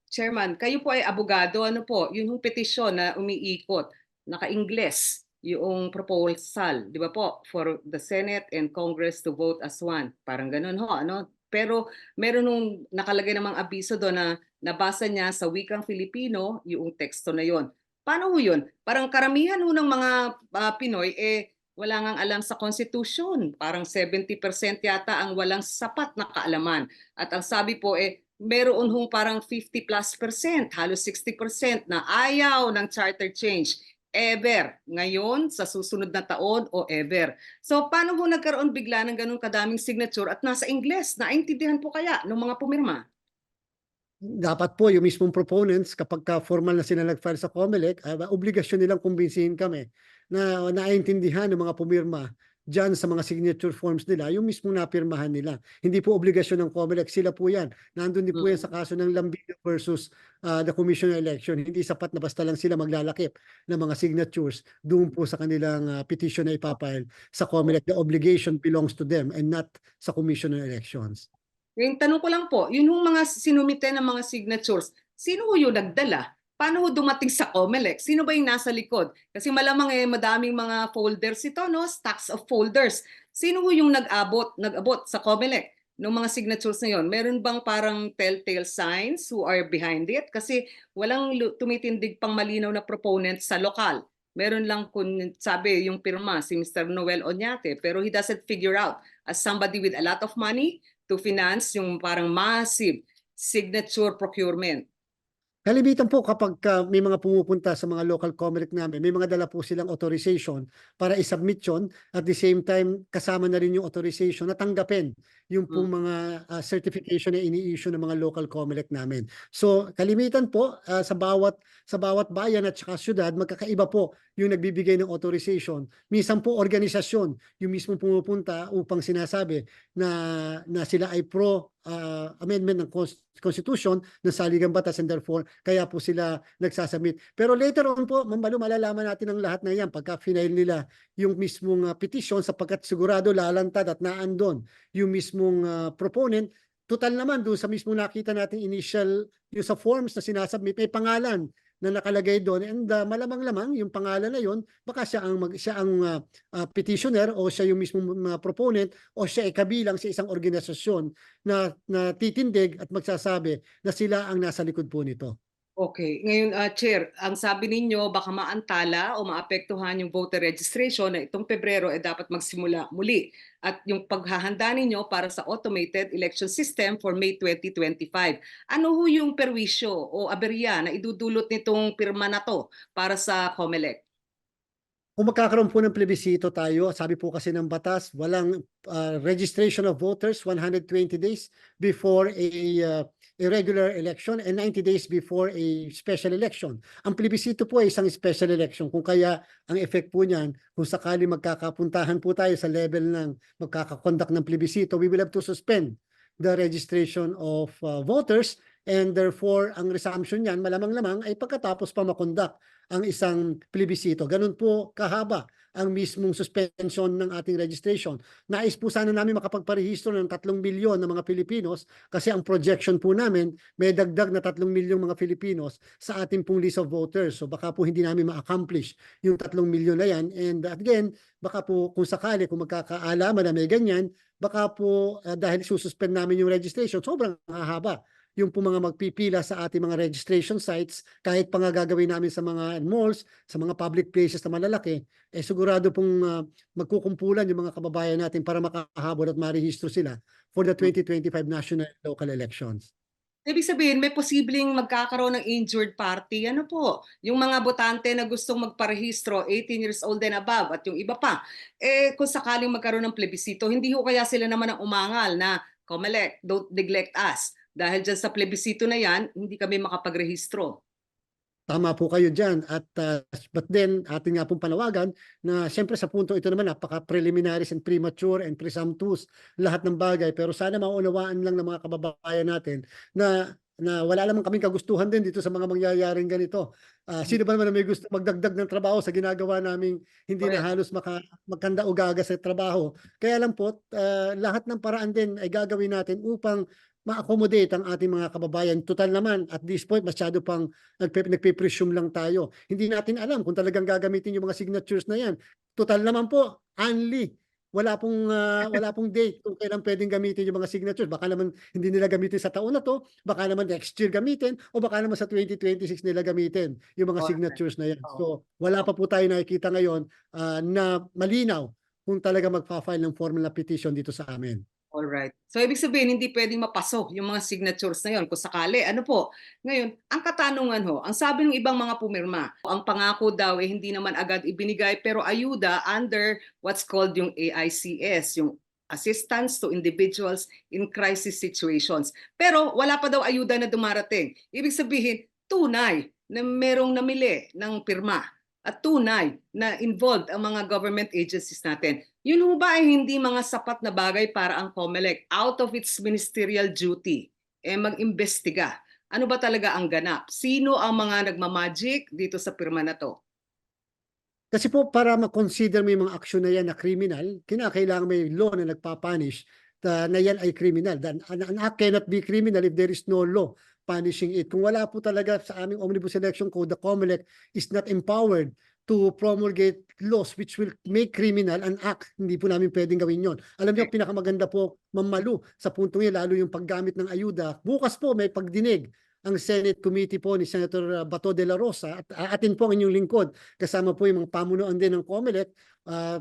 Chairman, kayo po ay abogado, ano po, yung petisyon na umiikot, naka-Ingles, yung proposal, di ba po, for the Senate and Congress to vote as one. Parang ganun ho, ano? Pero meron nung nakalagay namang abiso doon na nabasa niya sa wikang Filipino yung teksto na yon. Paano ho yun? Parang karamihan ho ng mga Pinoy wala ngang alam sa Constitution. Parang 70% yata ang walang sapat na kaalaman. At ang sabi po meron hong parang 50+%, halos 60% na ayaw ng charter change ever, ngayon, sa susunod na taon o ever. So paano ho nagkaroon bigla ng ganun kadaming signature at nasa Ingles? Naintindihan po kaya ng mga pumirma? Dapat po yung mismong proponents kapag formal na sila nag-file sa COMELEC, obligasyon nilang kumbinsihin kami na naiintindihan ng mga pumirma dyan sa mga signature forms nila, yung mismong napirmahan nila. Hindi po obligasyon ng COMELEC, sila po yan. Nandun din po yan sa kaso ng Lambilio versus the Commission on Election. Hindi sapat na basta lang sila maglalakip ng mga signatures doon po sa kanilang petition na ipapile sa COMELEC. The obligation belongs to them and not sa Commission on Elections. Yung tanong ko lang po, yun yung mga sinumite ng mga signatures, sino yung nagdala? Paano ho dumating sa COMELEC? Sino ba yung nasa likod? Kasi malamang madaming mga folders ito, no? Stacks of folders. Sino ho yung nag-abot sa COMELEC ng mga signatures na yon? Meron bang parang telltale signs who are behind it? Kasi walang tumitindig pang malinaw na proponent sa lokal. Meron lang kung sabi yung pirma, si Mr. Noel Oñate, pero he doesn't figure out as somebody with a lot of money to finance yung parang massive signature procurement. Kalimitan po kapag may mga pumupunta sa mga local COMELEC namin, may mga dala po silang authorization para i-submit yun. At the same time, kasama na rin yung authorization na tanggapin yung pong mga certification na ini-issue ng mga local COMELEC namin. So kalimitan po sa bawat bayan at saka syudad, magkakaiba po yung nagbibigay ng authorization. Minsan po organisasyon yung mismo pumupunta upang sinasabi na sila ay pro amendment ng Constitution ng saligang batas and therefore kaya po sila nagsasubmit. Pero later on po, Ma'am, malalaman natin ang lahat na yan pagka final nila yung mismong petition sapagkat sigurado lalantad at naandon yung mismong proponent. Total naman doon sa mismong nakita natin initial yung sa forms na sinasubmit may pangalan na nakalagay doon and malamang-lamang yung pangalan na yon baka siya ang petitioner o siya yung mismong proponent o siya ay kabilang sa isang organisasyon na titindig at magsasabi na sila ang nasa likod po nito. Okay. Ngayon, Chair, ang sabi ninyo baka maantala o maapektuhan yung voter registration na itong Pebrero dapat magsimula muli. At yung paghahanda ninyo para sa automated election system for May 2025. Ano ho yung perwisyo o aberya na idudulot nitong pirma na to para sa COMELEC? Kung magkakaroon po ng plebisito tayo, sabi po kasi ng batas, walang registration of voters 120 days before a regular election and 90 days before a special election. Ang plebisito po ay isang special election. Kung kaya ang effect po niyan, kung sakali magkakapuntahan po tayo sa level ng magkakakonduct ng plebisito, we will have to suspend the registration of voters and therefore ang resumption niyan malamang-lamang ay pagkatapos pa makonduct ang isang plebisito. Ganun po kahaba ang mismong suspension ng ating registration. Nais po sana namin makapagparehistro ng 3 milyon na mga Pilipinos kasi ang projection po namin may dagdag na 3 milyong mga Filipinos sa ating pong list of voters. So baka po hindi namin ma-accomplish yung 3 milyon na yan. And again, baka po kung sakali, kung magkakaalaman na may ganyan, baka po dahil sususpend namin yung registration, sobrang hahaba yung po mga magpipila sa ating mga registration sites, kahit pa nga gagawin namin sa mga malls, sa mga public places na malalaki, sigurado pong magkukumpulan yung mga kababayan natin para makahabol at marehistro sila for the 2025 national and local elections. Ibig sabihin may posibleng magkakaroon ng injured party, ano po, yung mga botante na gustong magparehistro, 18 years old and above at yung iba pa, kung sakaling magkaroon ng plebisito, hindi ho kaya sila naman ang umangal na, "COMELEC, don't neglect us. Dahil diyan sa plebisito na yan, hindi kami makapagrehistro." Tama po kayo diyan at but then atin nga pong panawagan na siyempre sa punto ito naman napaka-preliminaries and premature and presumptuous lahat ng bagay, pero sana maunawaan lang ng mga kababayan natin na wala naman kaming kagustuhan din dito sa mga mangyayaring ganito. Sino ba naman na may gusto magdagdag ng trabaho sa ginagawa naming hindi na Correct. halos magkanda o gaga sa trabaho. Kaya lang po, lahat ng paraan din ay gagawin natin upang ma-accommodate ang ating mga kababayan. Total naman, at this point, masyado pang nagpe-presume lang tayo. Hindi natin alam kung talagang gagamitin yung mga signatures na yan. Total naman po, only. Wala pong date kung kailan pwedeng gamitin yung mga signatures. Baka naman hindi nila gamitin sa taon na to, baka naman next year gamitin, o baka naman sa 2026 nila gamitin yung mga Correct. signatures na yan. Oo. So, wala pa po tayo nakikita ngayon na malinaw kung talaga magpa-file ng formal na petition dito sa amin. Alright. So ibig sabihin hindi puwedeng mapasok yung mga signatures na yun kung sakali, ano po. Ngayon, ang katanungan ho, ang sabi ng ibang mga pumirma, ang pangako daw hindi naman agad ibinigay pero ayuda under what's called yung AICS, yung Assistance to Individuals in Crisis Situations. Pero wala pa daw ayuda na dumarating. Ibig sabihin, tunay na merong namili ng pirma at tunay na involved ang mga government agencies natin. Yun ho ba ay hindi mga sapat na bagay para ang COMELEC out of its ministerial duty mag-imbestiga? Ano ba talaga ang ganap? Sino ang mga nagmamagic dito sa pirma na to? Kasi po para ma-consider mo yung mga aksyon na yan na criminal, kinakailangan may law na nagpapunish na yan ay criminal. An act cannot be criminal if there is no law punishing it. Kung wala po talaga sa aming Omnibus Election Code, the COMELEC is not empowered to promulgate laws which will make criminal an act. Hindi po namin pwedeng gawin yon. Alam niyo, pinakamaganda po, Ma'am Malu, sa puntong yan, lalo yung paggamit ng ayuda. Bukas po may pagdinig ang Senate Committee po ni Senator Bato de la Rosa at atin po ang inyong lingkod. Kasama po yung mga pamunuan din ng COMELEC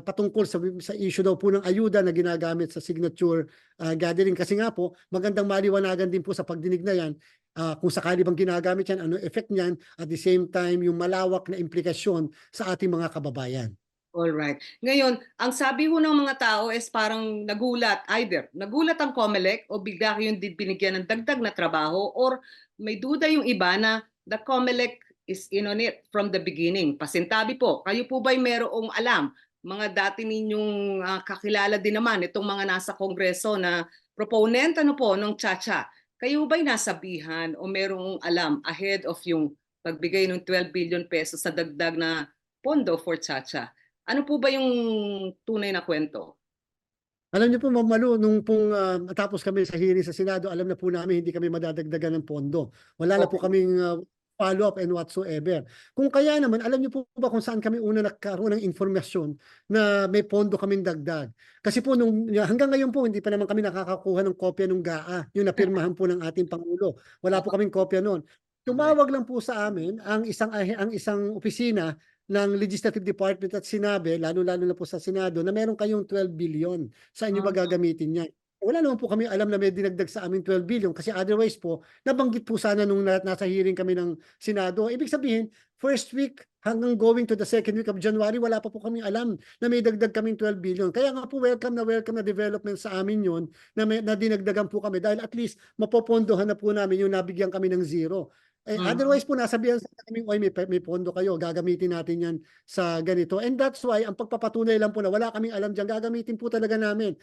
patungkol sa issue daw po ng ayuda na ginagamit sa signature gathering. Kasi nga po, magandang maliwanagan din po sa pagdinig na yan kung sakali bang ginagamit yan, ano effect niyan, at the same time yung malawak na implikasyon sa ating mga kababayan. Alright. Ngayon, ang sabi ho ng mga tao is parang nagulat, either nagulat ang COMELEC o bigla kayong binigyan ng dagdag na trabaho or may duda yung iba na the COMELEC is in on it from the beginning. Pasintabi po, kayo po ba'y merong alam? Mga dati ninyong kakilala din naman itong mga nasa Kongreso na proponent ano po ng Chacha. Kayo ba'y nasabihan o merong alam ahead of yung pagbigay ng 12 billion pesos sa dagdag na pondo for Chacha? Ano po ba yung tunay na kwento? Alam niyo po, Ma'am Malu, nung pong matapos kami sa hearing sa Senado, alam na po namin hindi kami madadagdagan ng pondo. Wala na po Okay. kaming follow-up and whatsoever. Kung kaya naman, alam niyo po ba kung saan kami una nagkaroon ng informasyon na may pondo kaming dagdag? Kasi po hanggang ngayon po, hindi pa naman kami nakakakuha ng kopya ng GAA, yung napirmahan po ng ating Pangulo. Wala po kaming kopya noon. Alright. Tumawag lang po sa amin ang isang opisina ng Legislative Department at sinabi, lalo-lalo na po sa Senado, na meron kayong 12 billion. Saan nyo ba gagamitin yan? Wala naman po kami alam na may dinagdag sa aming 12 billion kasi otherwise po, nabanggit po sana nung nasa hearing kami ng Senado. Ibig sabihin, first week hanggang going to the second week of January, wala pa po kami alam na may dagdag kaming 12 billion. Kaya nga po, welcome na development sa amin yun na dinagdagan po kami dahil at least mapopondohan na po namin yung nabigyan kami ng zero. Otherwise po, nasabihan sa amin, oy, may pondo kayo, gagamitin natin yan sa ganito. And that's why, ang pagpapatunay lang po na wala kaming alam dyan, gagamitin po talaga namin.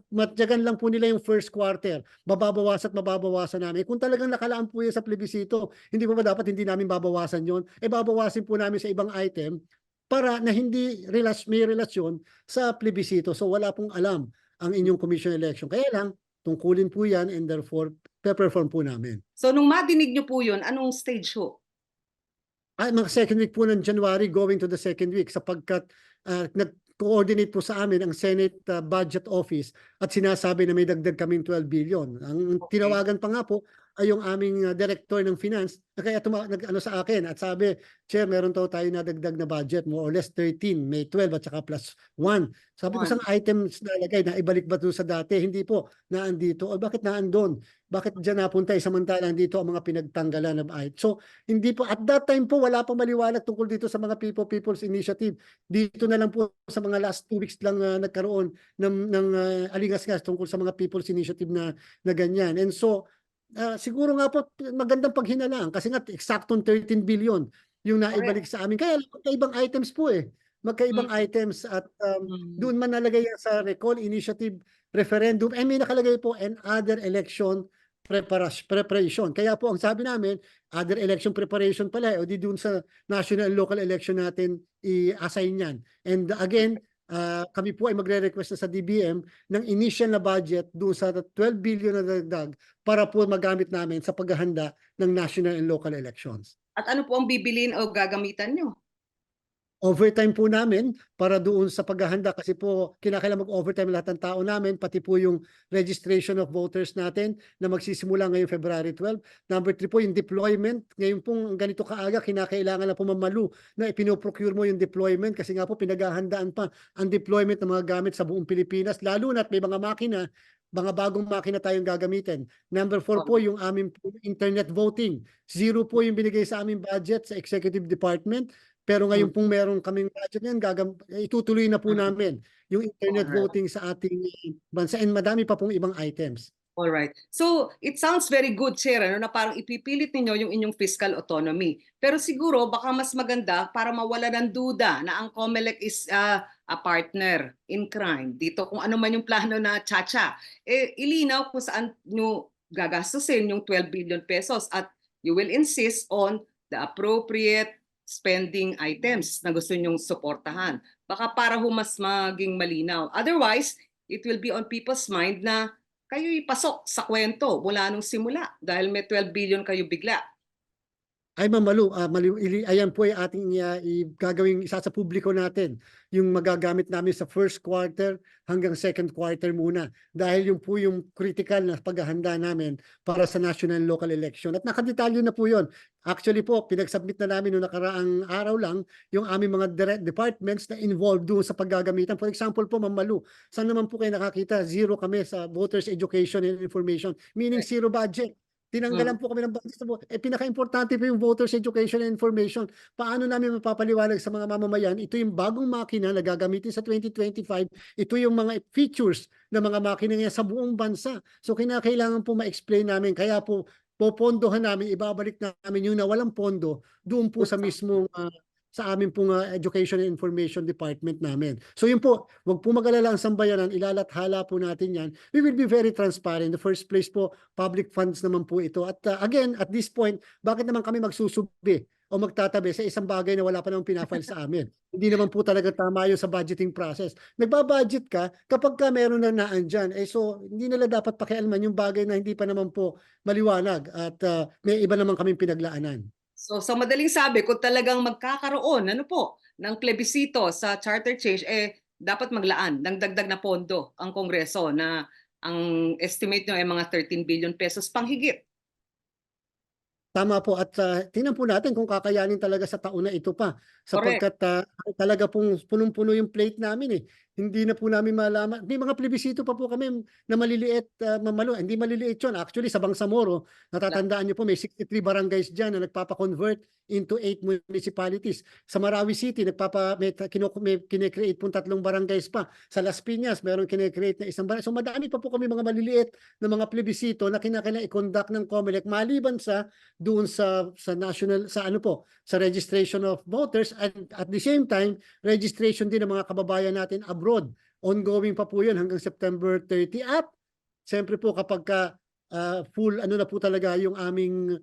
Matyagan lang po nila yung first quarter. Mababawasan namin. Kung talagang nakalaan po yan sa plebisito, hindi po ba dapat hindi namin babawasan yon? Babawasin po namin sa ibang item para na hindi may relasyon sa plebisito. So wala pong alam ang inyong commission election. Kaya lang, tungkulin po yan and therefore, pe-perform po namin. So nung madinig nyo po yun, anong stage ho? Mga second week po ng January going to the second week sapagkat nag-coordinate po sa amin ang Senate Budget Office at sinasabi na may dagdag kaming 12 billion. Ang Okay. tinawagan pa nga po ay yung aming director ng finance na kaya nag-ano sa akin at sabi, Chair, meron tayo nadagdag na budget, more or less 13, may 12 at saka plus 1. Sabi ko, Yun. sang items na lagay, na ibalik ba doon sa dati? Hindi po, naandito. O bakit naandun? Bakit dyan napunta? Samantalang dito ang mga pinagtanggalan ng items. So, hindi po, at that time po, wala pang maliwanag tungkol dito sa mga People's Initiative. Dito na lang po sa mga last 2 weeks lang nagkaroon ng alingas-ngas tungkol sa mga People's Initiative na ganyan. And so, siguro nga po magandang paghinalaan kasi nga eksaktong 13 billion yung naibalik sa amin. Kaya magkaibang items po eh. Magkaibang items at doon man nalagay yan sa recall initiative referendum. May nakalagay po and other election preparation. Kaya po ang sabi namin, other election preparation pala o di doon sa national and local election natin i-assign yan. And again, kami po ay magre-request na sa DBM ng initial na budget doon sa 12 billion na dagdag para po magamit namin sa paghahanda ng national and local elections. At ano po ang bibilin o gagamitan nyo? Overtime po namin para doon sa paghahanda kasi po kinakailangan mag-overtime lahat ng tao namin, pati po yung registration of voters natin na magsisimula ngayong February 12. Number 3 po yung deployment. Ngayon pong ganito kaaga, kinakailangan na po mamalu na ipinoprocure mo yung deployment kasi nga po pinaghahandaan pa ang deployment ng mga gamit sa buong Pilipinas, lalo na't may mga makina, mga bagong makina tayong gagamitin. Number 4 po yung aming internet voting. 0 po yung binigay sa aming budget sa executive department. Pero ngayon pong meron kaming budget yan, itutuloy na po namin yung internet voting sa ating bansa and madami pa pong ibang items. Alright. So, it sounds very good, Chair, ano, na parang ipipilit ninyo yung inyong fiscal autonomy. Pero siguro, baka mas maganda para mawala ng duda na ang COMELEC is a partner in crime. Dito, kung ano man yung plano na Chacha, ilinaw kung saan nyo gagastusin yung 12 billion pesos at you will insist on the appropriate spending items na gusto nyong suportahan. Baka para mas maging malinaw. Otherwise, it will be on people's mind na kayo'y pasok sa kwento mula nung simula dahil may 12 billion kayo bigla. Ay mamalu, ayan po ay ating gagawing isa sa publiko natin, yung magagamit namin sa first quarter hanggang second quarter muna. Dahil yung po yung critical na paghahanda namin para sa national and local election. At nakadetalyo na po yun. Actually po, pinagsubmit na namin noong nakaraang araw lang yung aming mga direct departments na involved doon sa paggagamitan. For example po, mamalu, saan naman po kayo nakakita? 0 kami sa voters education and information, meaning 0 budget. Tinanggalan po kami ng budget. Pinaka-importante po yung voters education and information. Paano namin mapapaliwanag sa mga mamamayan? Ito yung bagong makina na gagamitin sa 2025. Ito yung mga features ng mga makina niya sa buong bansa. So kinakailangan po ma-explain namin. Kaya po popondohan namin, ibabalik namin yung nawalang pondo doon po sa mismong sa amin pong Education and Information Department namin. So yun po, wag po mag-alala ang sambayanan, ilalathala po natin yan. We will be very transparent. In the first place po, public funds naman po ito. At again, at this point, bakit naman kami magsusubi o magtatabi sa isang bagay na wala pa namang pinafile sa amin? Hindi naman po talaga tama yun sa budgeting process. Nagbabudget ka kapag ka meron na naandyan. So hindi nila dapat pakialaman yung bagay na hindi pa naman po maliwanag at may iba naman kaming pinaglaanan. So sa madaling sabi, kung talagang magkakaroon ng plebisito sa charter change, dapat maglaan ng dagdag na pondo ang Kongreso na ang estimate nyo ay mga 13 billion pesos panghigit. Tama po at tingnan po natin kung kakayanin talaga sa taon na ito pa sapagkat talaga pong punong-puno yung plate namin eh. Hindi na po namin malaman. May mga plebisito pa po kami na maliliit, mamalo. Hindi maliliit yun. Actually, sa Bangsamoro, natatandaan niyo po may 63 barangays dyan na nagpapa-convert into 8 municipalities. Sa Marawi City, may kine-create pong 3 barangays pa. Sa Las Piñas, meron kine-create na isang barangay. So madami pa po kami mga maliliit na mga plebisito na kinakailangan i-conduct ng COMELEC maliban sa doon sa national sa sa registration of voters and at the same time registration din ng mga kababayan natin abroad. Ongoing pa po 'yun hanggang September 30 at siyempre po kapag full na po talaga yung aming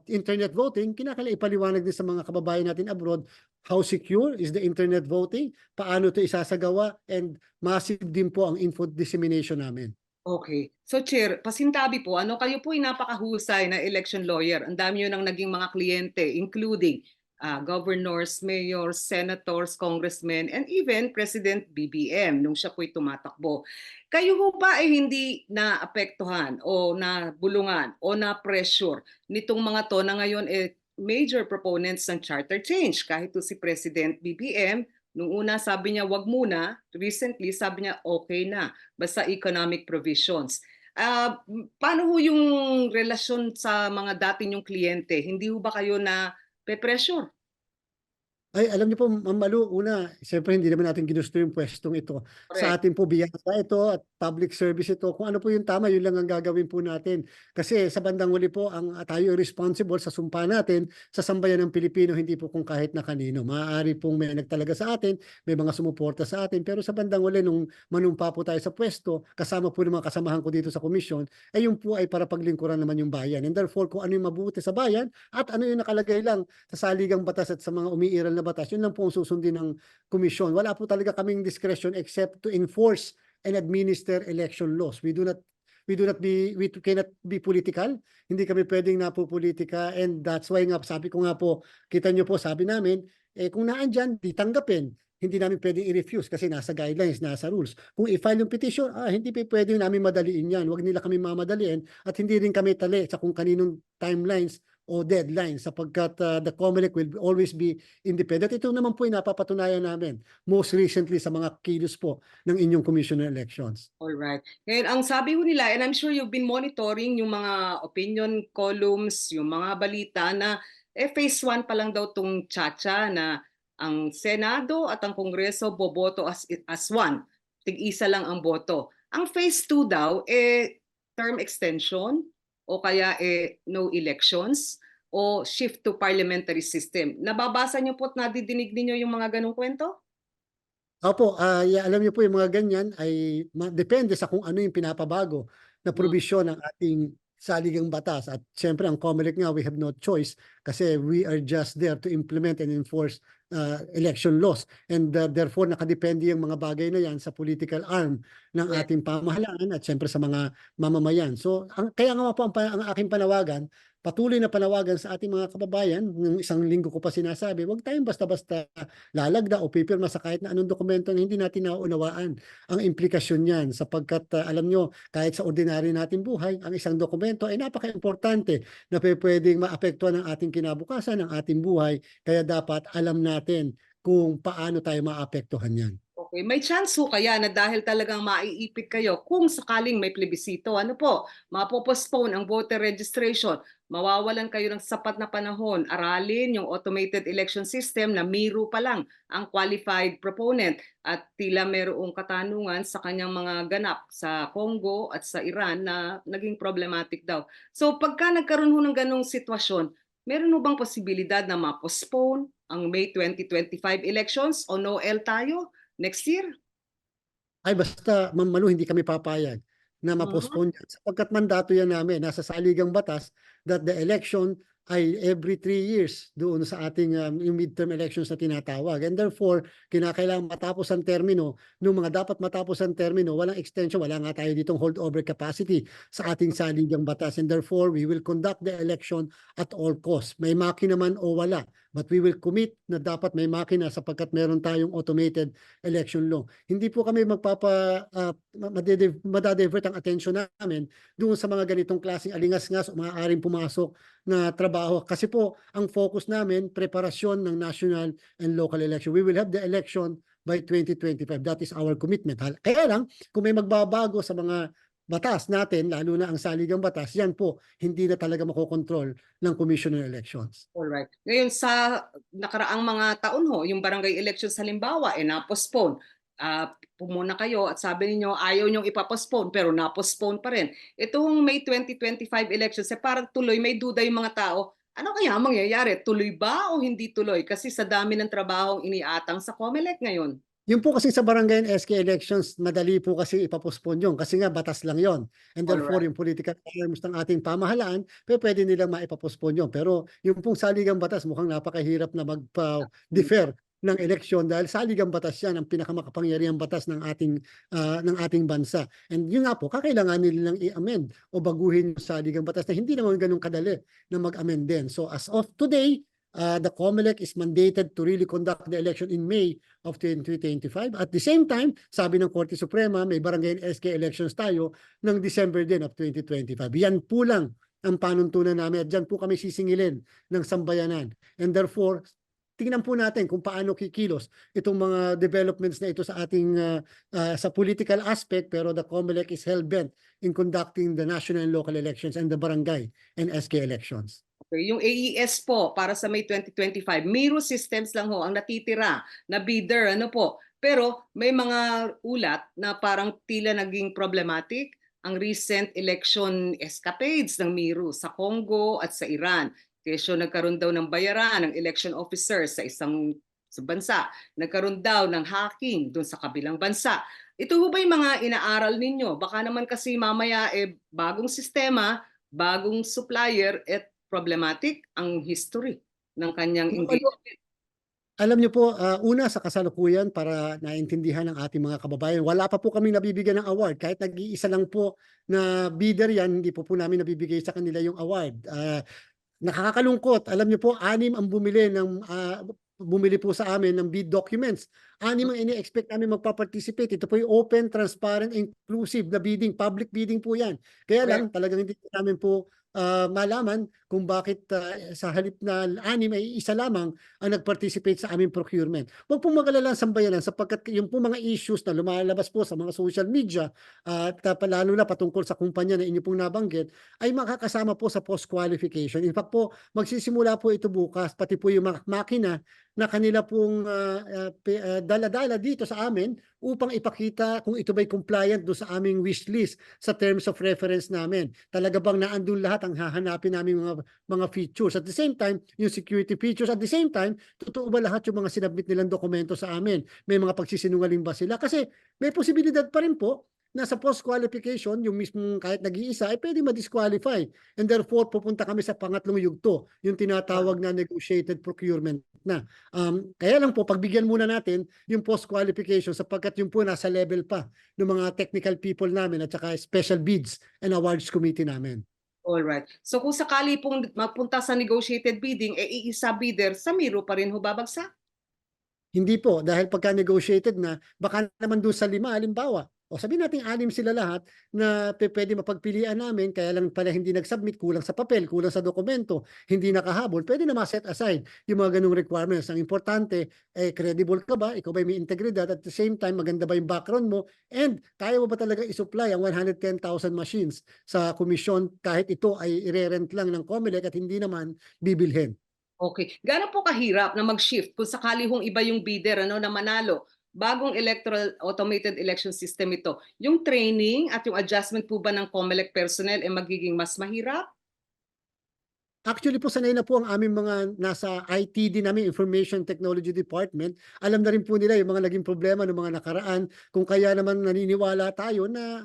internet voting, kinakailangan ipaliwanag din sa mga kababayan natin abroad how secure is the internet voting, paano ito isasagawa and massive din po ang info dissemination namin. Okay. So Chair, pasintabi po, kayo po ay napakahusay na election lawyer. Ang dami nyo nang naging mga kliyente, including governors, mayors, senators, congressmen, and even President BBM nung siya po'y tumatakbo. Kayo ho ba ay hindi naapektuhan o nabulungan o na-pressure nitong mga to na ngayon major proponents ng charter change? Kahit to si President BBM, nung una sabi niya wag muna, recently sabi niya okay na, basta economic provisions. Paano ho yung relasyon sa mga dati niyong kliyente? Hindi ho ba kayo na pe-pressure? Ay, alam niyo po, Ma'am Malu, una, siyempre hindi naman natin ginusto yung pwestong ito. Sa Correct. atin po, biyaya ito at public service ito. Kung ano po yung tama, yun lang ang gagawin po natin. Kasi sa bandang huli po, tayo responsible sa sumpa natin sa sambayan ng Pilipino, hindi po kung kahit na kanino. Maaari pong may nagtalaga sa atin, may mga sumuporta sa atin, pero sa bandang huli, nung manumpa po tayo sa pwesto, kasama po ng mga kasamahan ko dito sa komisyon, ay yung po ay para paglingkuran naman yung bayan. And therefore, kung ano yung mabuti sa bayan at ano yung nakalagay lang sa saligang batas at sa mga umiiral na batas, yun lang po ang susundin ng komisyon. Wala po talaga kaming discretion except to enforce and administer election laws. We cannot be political. Hindi kami pwedeng napopolitika, and that's why nga sabi ko nga po, kita nyo po, sabi namin, kung naandyan, di tanggapin. Hindi namin pwedeng i-refuse kasi nasa guidelines, nasa rules. Kung i-file yung petition, hindi pa pwede namin madaliin yan. Huwag nila kami mamadaliin at hindi rin kami tali sa kung kaninong timelines o deadline sapagkat the COMELEC will always be independent. Ito naman po yung napapatunayan namin most recently sa mga kilos po ng inyong Commission on Elections. All right. Ngayon, ang sabi ko nila, and I'm sure you've been monitoring yung mga opinion columns, yung mga balita na phase 1 pa lang daw tong Chacha na ang Senado at ang Kongreso boboto as one. Tig-isa lang ang boto. Ang phase 2 daw, term extension o kaya no elections o shift to parliamentary system. Nababasa niyo po at nadidinig niyo yung mga ganong kwento? Opo, alam niyo po yung mga ganyan ay depende sa kung ano yung pinapabago na Mm. probisyon ng ating saligang batas. At siyempre ang COMELEC nga, we have no choice kasi we are just there to implement and enforce election laws. And therefore, nakadepende yung mga bagay na yan sa political arm ng Correct. ating pamahalaan at siyempre sa mga mamamayan. So, kaya nga po ang aking panawagan, patuloy na panawagan sa ating mga kababayan, ng isang linggo ko pa sinasabi, huwag tayong basta-basta lalagda o pipirma sa kahit na anong dokumento na hindi natin nauunawaan ang implikasyon niyan sapagkat alam nyo, kahit sa ordinary natin buhay, ang isang dokumento ay napaka-importante na pwedeng maapektuhan ang ating kinabukasan, ang ating buhay, kaya dapat alam natin kung paano tayo maapektuhan yan. Okay, may chance ho kaya na dahil talagang maiipit kayo kung sakaling may plebisito, ano po, mapo-postpone ang voter registration, mawawalan kayo ng sapat na panahon, aralin yung automated election system na miro pa lang ang qualified proponent at tila merong katanungan sa kanyang mga ganap sa Congo at sa Iran na naging problematic daw. So pagka nagkaroon ho ng ganong sitwasyon, meron ho bang posibilidad na ma-postpone ang May 2025 elections o no-el tayo next year? Ay basta, Ma'am Malu, hindi kami papayag na Mhm. ma-postpone yan sapagkat mandato yan namin, nasa saligang batas that the election ay every 3 years doon sa ating yung midterm elections na tinatawag. And therefore, kinakailangan matapos ang termino, nung mga dapat matapos ang termino, walang extension, wala nga tayo ditong holdover capacity sa ating saligang batas. And therefore, we will conduct the election at all costs. May makina man o wala. But we will commit na dapat may makina sapagkat meron tayong automated election law. Hindi po kami madadivert ang attention namin doon sa mga ganitong klaseng alingas-ngas o maaaring pumasok na trabaho. Kasi po, ang focus namin, preparasyon ng national and local election. We will have the election by 2025. That is our commitment. Kaya lang, kung may magbabago sa mga batas natin, lalo na ang saligang batas, yan po, hindi na talaga makokontrol ng Commission on Elections. Alright. Ngayon sa nakaraang mga taon ho, yung barangay elections halimbawa, na-postpone. Pumuna kayo at sabi niyo ayaw niyong ipa-postpone pero na-postpone pa rin. Itong May 2025 elections, parang tuloy, may duda yung mga tao. Ano kaya ang mangyayari? Tuloy ba o hindi tuloy? Kasi sa dami ng trabahong iniatang sa COMELEC ngayon. Yung po kasi sa barangay and SK elections, madali po kasi ipapospone yun kasi nga batas lang yon. And therefore, Alright. yung political terms ng ating pamahalaan, pwede nilang maipapospone yun. Pero yung pong saligang batas, mukhang napakahirap na magpa-defer ng eleksyon dahil saligang batas yan ang pinakamakapangyarihang batas ng ating bansa. And yun nga po, kakailanganin nilang i-amend o baguhin yung saligang batas na hindi naman ganun kadali na mag-amend din. So as of today, the COMELEC is mandated to really conduct the election in May of 2025. At the same time, sabi ng Korte Suprema, may barangay and SK elections tayo ng December din of 2025. Yan po lang ang panuntunan namin at dyan po kami sisingilin ng sambayanan. And therefore, tingnan po natin kung paano kikilos itong mga developments na ito sa ating sa political aspect, pero the COMELEC is hell-bent in conducting the national and local elections and the barangay and SK elections. Okay, yung AES po para sa May 2025, Miro Systems lang ho ang natitira na bidder, ano po. Pero may mga ulat na parang tila naging problematic ang recent election escapades ng Miro sa Congo at sa Iran. Kesyo nagkaroon daw ng bayaran ng election officers sa isang bansa. Nagkaroon daw ng hacking doon sa kabilang bansa. Ito ho ba yung mga inaaral ninyo? Baka naman kasi mamaya bagong sistema, bagong supplier at problematic ang history ng kanyang engagement. Alam niyo po, una sa kasalukuyan para naintindihan ng ating mga kababayan, wala pa po kami nabibigyan ng award. Kahit nag-iisa lang po na bidder yan, hindi po namin nabibigay sa kanila yung award. Nakakalungkot. Alam niyo po, 6 ang bumili po sa amin ng bid documents. 6 ang ini-expect namin magpa-participate. Ito po yung open, transparent, inclusive na bidding, public bidding po yan. Kaya lang, talagang hindi namin po malaman kung bakit sa halip na 6 ay isa lamang ang nag-participate sa aming procurement. Huwag pong mag-alala ang sambayanan sapagkat yung po mga issues na lumalabas po sa mga social media at lalo na patungkol sa kumpanya na inyo pong nabanggit ay makakasama po sa post-qualification. In fact po, magsisimula po ito bukas, pati po yung makina na kanila pong dala-dala dito sa amin upang ipakita kung ito ba'y compliant do sa aming wish list sa terms of reference namin. Talaga bang naandun lahat ang hahanapin namin mga features. At the same time, yung security features. At the same time, totoo ba lahat yung mga sinabit nilang dokumento sa amin? May mga pagsisinungaling ba sila? Kasi may posibilidad pa rin po na sa post-qualification, yung mismong kahit nag-iisa, ay pwede ma-disqualify. And therefore, pupunta kami sa pangatlong yugto, yung tinatawag na negotiated procurement na. Kaya lang po, pagbigyan muna natin yung post-qualification sapagkat yung po nasa level pa ng mga technical people namin at saka special bids and awards committee namin. Alright. So kung sakali pong mapunta sa negotiated bidding, iisa bidder, sa Miro pa rin ho babagsak? Hindi po, dahil pagka negotiated na, baka naman doon sa 5, halimbawa, o sabihin natin 6 sila lahat na pwede mapagpilian namin, kaya lang pala hindi nag-submit, kulang sa papel, kulang sa dokumento, hindi nakahabol, pwede na ma-set aside yung mga ganung requirements. Ang importante, credible ka ba? Ikaw ba may integridad? At the same time, maganda ba yung background mo? And kaya mo ba talaga isupply ang 110,000 machines sa komisyon kahit ito ay ire-rent lang ng COMELEC at hindi naman bibilhin? Okay. Gaano po kahirap na mag-shift kung sakali hong iba yung bidder na manalo? Bagong electoral automated election system ito. Yung training at yung adjustment po ba ng COMELEC personnel magiging mas mahirap? Actually po, sanay na po ang aming mga nasa ITD namin, Information Technology Department. Alam na rin po nila yung mga naging problema ng mga nakaraan. Kung kaya naman naniniwala tayo na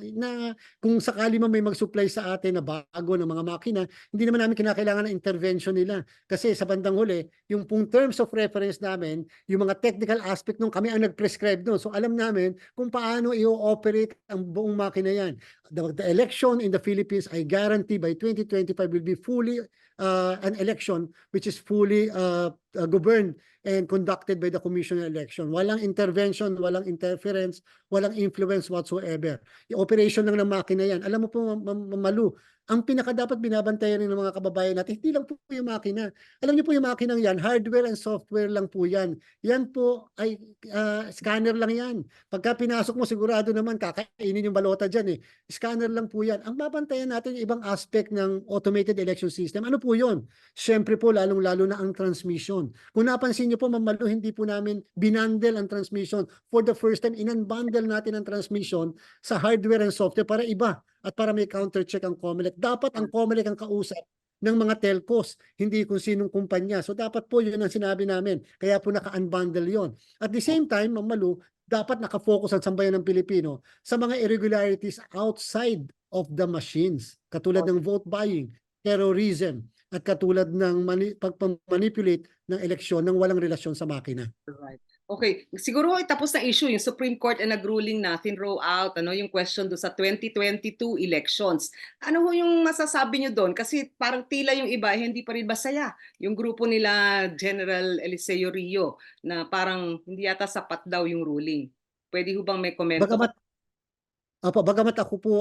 kung sakali man may mag-supply sa atin na bago ng mga makina, hindi naman namin kinakailangan ng intervention nila. Kasi sa bandang huli, yung pong terms of reference namin, yung mga technical aspect nung kami ang nag-prescribe doon. So alam namin kung paano i-operate ang buong makina yan. The election in the Philippines, I guarantee by 2025 will be fully an election which is fully governed and conducted by the Commission on Election. Walang intervention, walang interference, walang influence whatsoever. Yung operation lang ng makina yan. Alam mo po, Malu, ang pinakadapat binabantayan ng mga kababayan natin, hindi lang po yung makina. Alam niyo po yung makinang yan, hardware and software lang po yan. Yan po ay scanner lang yan. Pagka pinasok mo, sigurado naman kakainin yung balota dyan eh. Scanner lang po yan. Ang babantayan natin yung ibang aspect ng automated election system. Ano po yun? Siyempre po, lalong-lalo na ang transmission. Kung napansin niyo po, Mamalu, hindi po namin binundle ang transmission. For the first time, in-unbundle natin ang transmission sa hardware and software para iba at para may counter-check ang COMELEC. Dapat ang COMELEC ang kausap ng mga telcos, hindi kung sinong kumpanya. So dapat po yun ang sinabi namin. Kaya po naka-unbundle yon. At the same time, Mamalu, dapat nakafocus ang sambayan ng Pilipino sa mga irregularities outside of the machines. Katulad ng vote buying, terrorism, at katulad ng pagpamanipulate ng eleksyon ng walang relasyon sa makina. Right. Okay, siguro tapos na issue yung Supreme Court ay nag-ruling na throw out ano yung question do sa 2022 elections. Ano ho yung masasabi niyo doon? Kasi parang tila yung iba hindi pa rin masaya. Yung grupo nila General Eliseo Rio na parang hindi yata sapat daw yung ruling. Pwede ho bang may komento ka? Bagamat Opo, bagamat ako po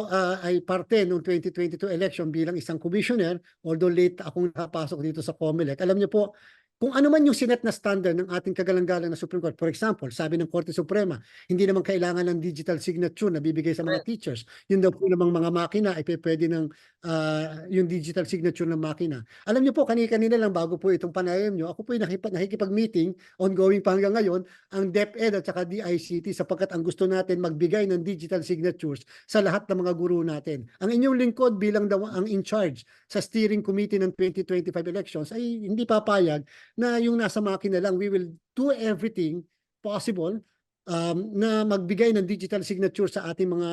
ay parte noong 2022 election bilang isang commissioner, although late akong nakapasok dito sa COMELEC, alam niyo po, kung ano man yung sinet na standard ng ating kagalang-galang na Supreme Court, for example, sabi ng Korte Suprema, hindi naman kailangan ng digital signature na bibigay sa mga teachers. Yun daw po namang mga makina ay pwede ng yung digital signature ng makina. Alam niyo po, kanina lang bago po itong panayam niyo, ako po ay nakikipag-meeting, ongoing pa hanggang ngayon, ang DepEd at saka DICT sapagkat ang gusto natin magbigay ng digital signatures sa lahat ng mga guro natin. Ang inyong lingkod bilang ang in charge sa steering committee ng 2025 elections ay hindi papayag na yung nasa makina lang. We will do everything possible na magbigay ng digital signature sa ating mga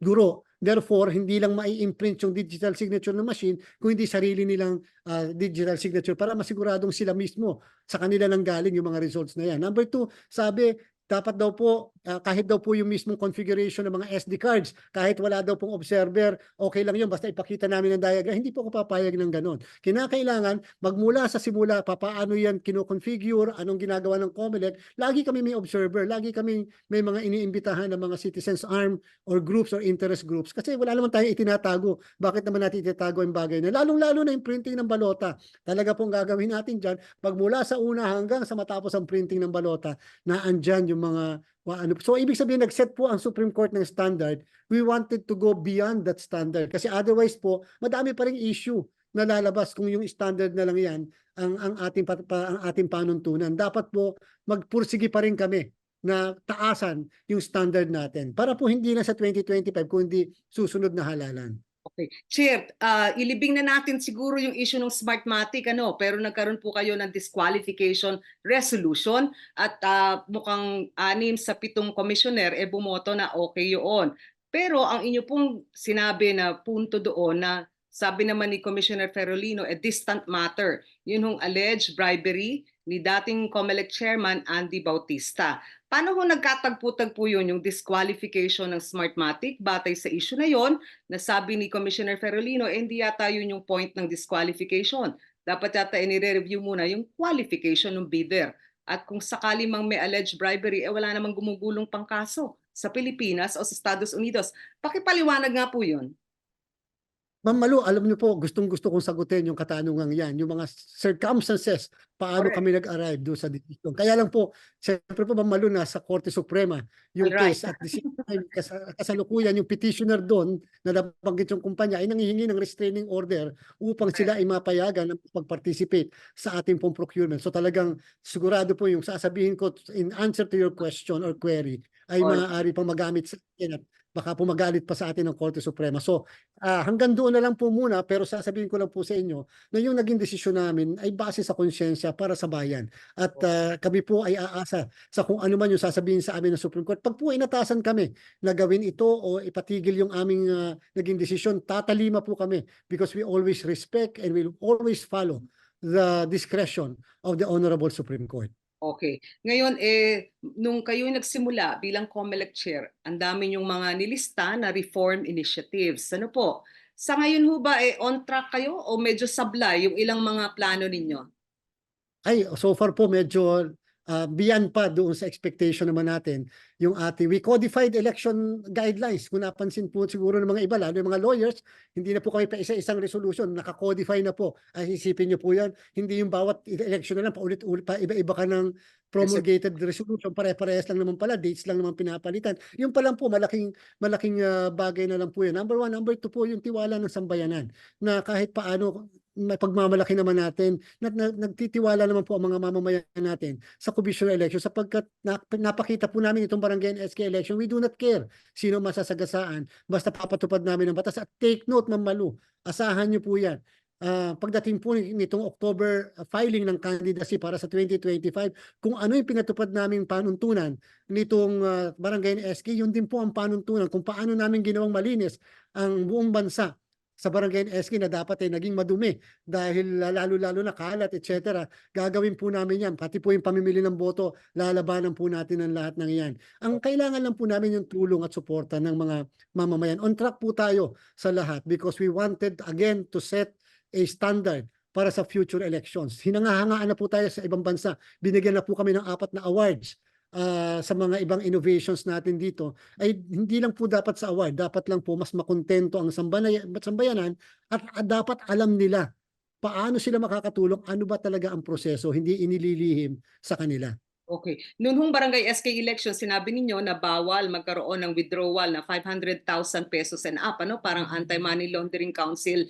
guro. Therefore, hindi lang mai-imprint yung digital signature ng machine, kung hindi sarili nilang digital signature para masiguradong sila mismo sa kanila nang galing yung mga results na yan. Number two, sabi, dapat daw po, kahit daw po yung mismong configuration ng mga SD cards, kahit wala daw pong observer, okay lang yun, basta ipakita namin ng diagram. Hindi po ako papayag ng ganon. Kinakailangan, magmula sa simula, paano yan kinoconfigure, anong ginagawa ng COMELEC, lagi kami may observer, lagi kami may mga iniimbitahan ng mga citizens arm or groups or interest groups. Kasi wala naman tayo itinatago. Bakit naman natin itatago yung bagay na? Lalong-lalo na yung printing ng balota. Talaga pong gagawin natin dyan, magmula sa una hanggang sa matapos ang printing ng balota, na andyan yung mga ano. So ibig sabihin nag-set po ang Supreme Court ng standard. We wanted to go beyond that standard kasi otherwise po madami pa ring issue na lalabas kung yung standard na lang yan ang ating panuntunan. Dapat po magpursige pa rin kami na taasan yung standard natin para po hindi na sa 2025 kundi susunod na halalan. Okay. Chair, ilibing na natin siguro yung issue ng Smartmatic, ano, pero nagkaroon po kayo ng disqualification resolution at mukhang 6 sa 7 commissioner bumoto na okay yun. Pero ang inyo pong sinabi na punto doon na sabi naman ni Commissioner Ferolino, distant matter. Yun hong alleged bribery ni dating COMELEC Chairman Andy Bautista. Paano ho nagkatagpo-tagpo yun yung disqualification ng Smartmatic batay sa issue na yon? Nasabi ni Commissioner Ferolino, hindi yata yun yung point ng disqualification. Dapat yata inire-review muna yung qualification ng bidder. At kung sakali mang may alleged bribery, wala namang gumugulong pang kaso sa Pilipinas o sa Estados Unidos. Pakipaliwanag nga po yun. Ma'am Malu, alam niyo po, gustong-gusto kong sagutin yung katanungang yan, yung mga circumstances, paano Correct. kami nag-arrive doon sa decision. Kaya lang po, siyempre po Ma'am Malu, nasa Korte Suprema All yung right. case at the same time, kasalukuyan yung petitioner doon na nabanggit yung kumpanya ay nangihingi ng restraining order upang Correct. sila ay mapayagan ng pag-participate sa ating pong procurement. So talagang sigurado po yung sasabihin ko in answer to your question or query ay All maaari pang magamit sa atin at baka po magalit pa sa atin ng Korte Suprema. So hanggang doon na lang po muna, pero sasabihin ko lang po sa inyo na yung naging desisyon namin ay base sa konsyensya para sa bayan. At kami po ay aasa sa kung ano man yung sasabihin sa amin ng Supreme Court. Pag po inatasan kami na gawin ito o ipatigil yung aming naging desisyon, tatalima po kami because we always respect and will always follow the discretion of the Honorable Supreme Court. Okay. Ngayon, nung kayo nagsimula bilang COMELEC Chair, ang dami yung mga nilista na reform initiatives. Ano po? Sa ngayon ho ba, on track kayo o medyo sablay yung ilang mga plano ninyo? Ay, so far po medyo beyond pa doon sa expectation naman natin yung ating we codified election guidelines. Kung napansin po siguro ng mga iba, lalo yung mga lawyers, hindi na po kami pa isa-isang resolution, naka-codify na po. Ay, isipin niyo po yan, hindi yung bawat election na lang, paulit-ulit pa, iba-iba ka ng promulgated resolution, pare-parehas lang naman pala, dates lang naman pinapalitan. Yung pa lang po, malaking bagay na lang po yun. Number one, number two po, yung tiwala ng sambayanan, na kahit paano, may pagmamalaki naman natin, nagtitiwala naman po ang mga mamamayan natin sa commissioner election sapagkat napakita po namin itong barangay and SK election, we do not care sino masasagasaan, basta papatupad namin ang batas. At take note, Ma'am Malu, asahan niyo po yan. Pagdating po nitong October filing ng candidacy para sa 2025, kung ano yung pinatupad naming panuntunan nitong barangay and SK, yun din po ang panuntunan kung paano namin ginawang malinis ang buong bansa sa barangay SK na dapat ay naging madumi dahil lalo-lalo na kalat, etc. Gagawin po namin yan. Pati po yung pamimili ng boto, lalabanan po natin ang lahat ng yan. Ang kailangan lang po namin yung tulong at suporta ng mga mamamayan. On track po tayo sa lahat because we wanted again to set a standard para sa future elections. Hinangahangaan na po tayo sa ibang bansa. Binigyan na po kami ng 4 na awards sa mga ibang innovations natin dito. Ay hindi lang po dapat sa award, dapat lang po mas makontento ang sambayanan at dapat alam nila paano sila makakatulong, ano ba talaga ang proseso, hindi inililihim sa kanila. Okay. Noon hong barangay SK election, sinabi ninyo na bawal magkaroon ng withdrawal na 500,000 pesos and up, ano? Parang Anti-Money Laundering Council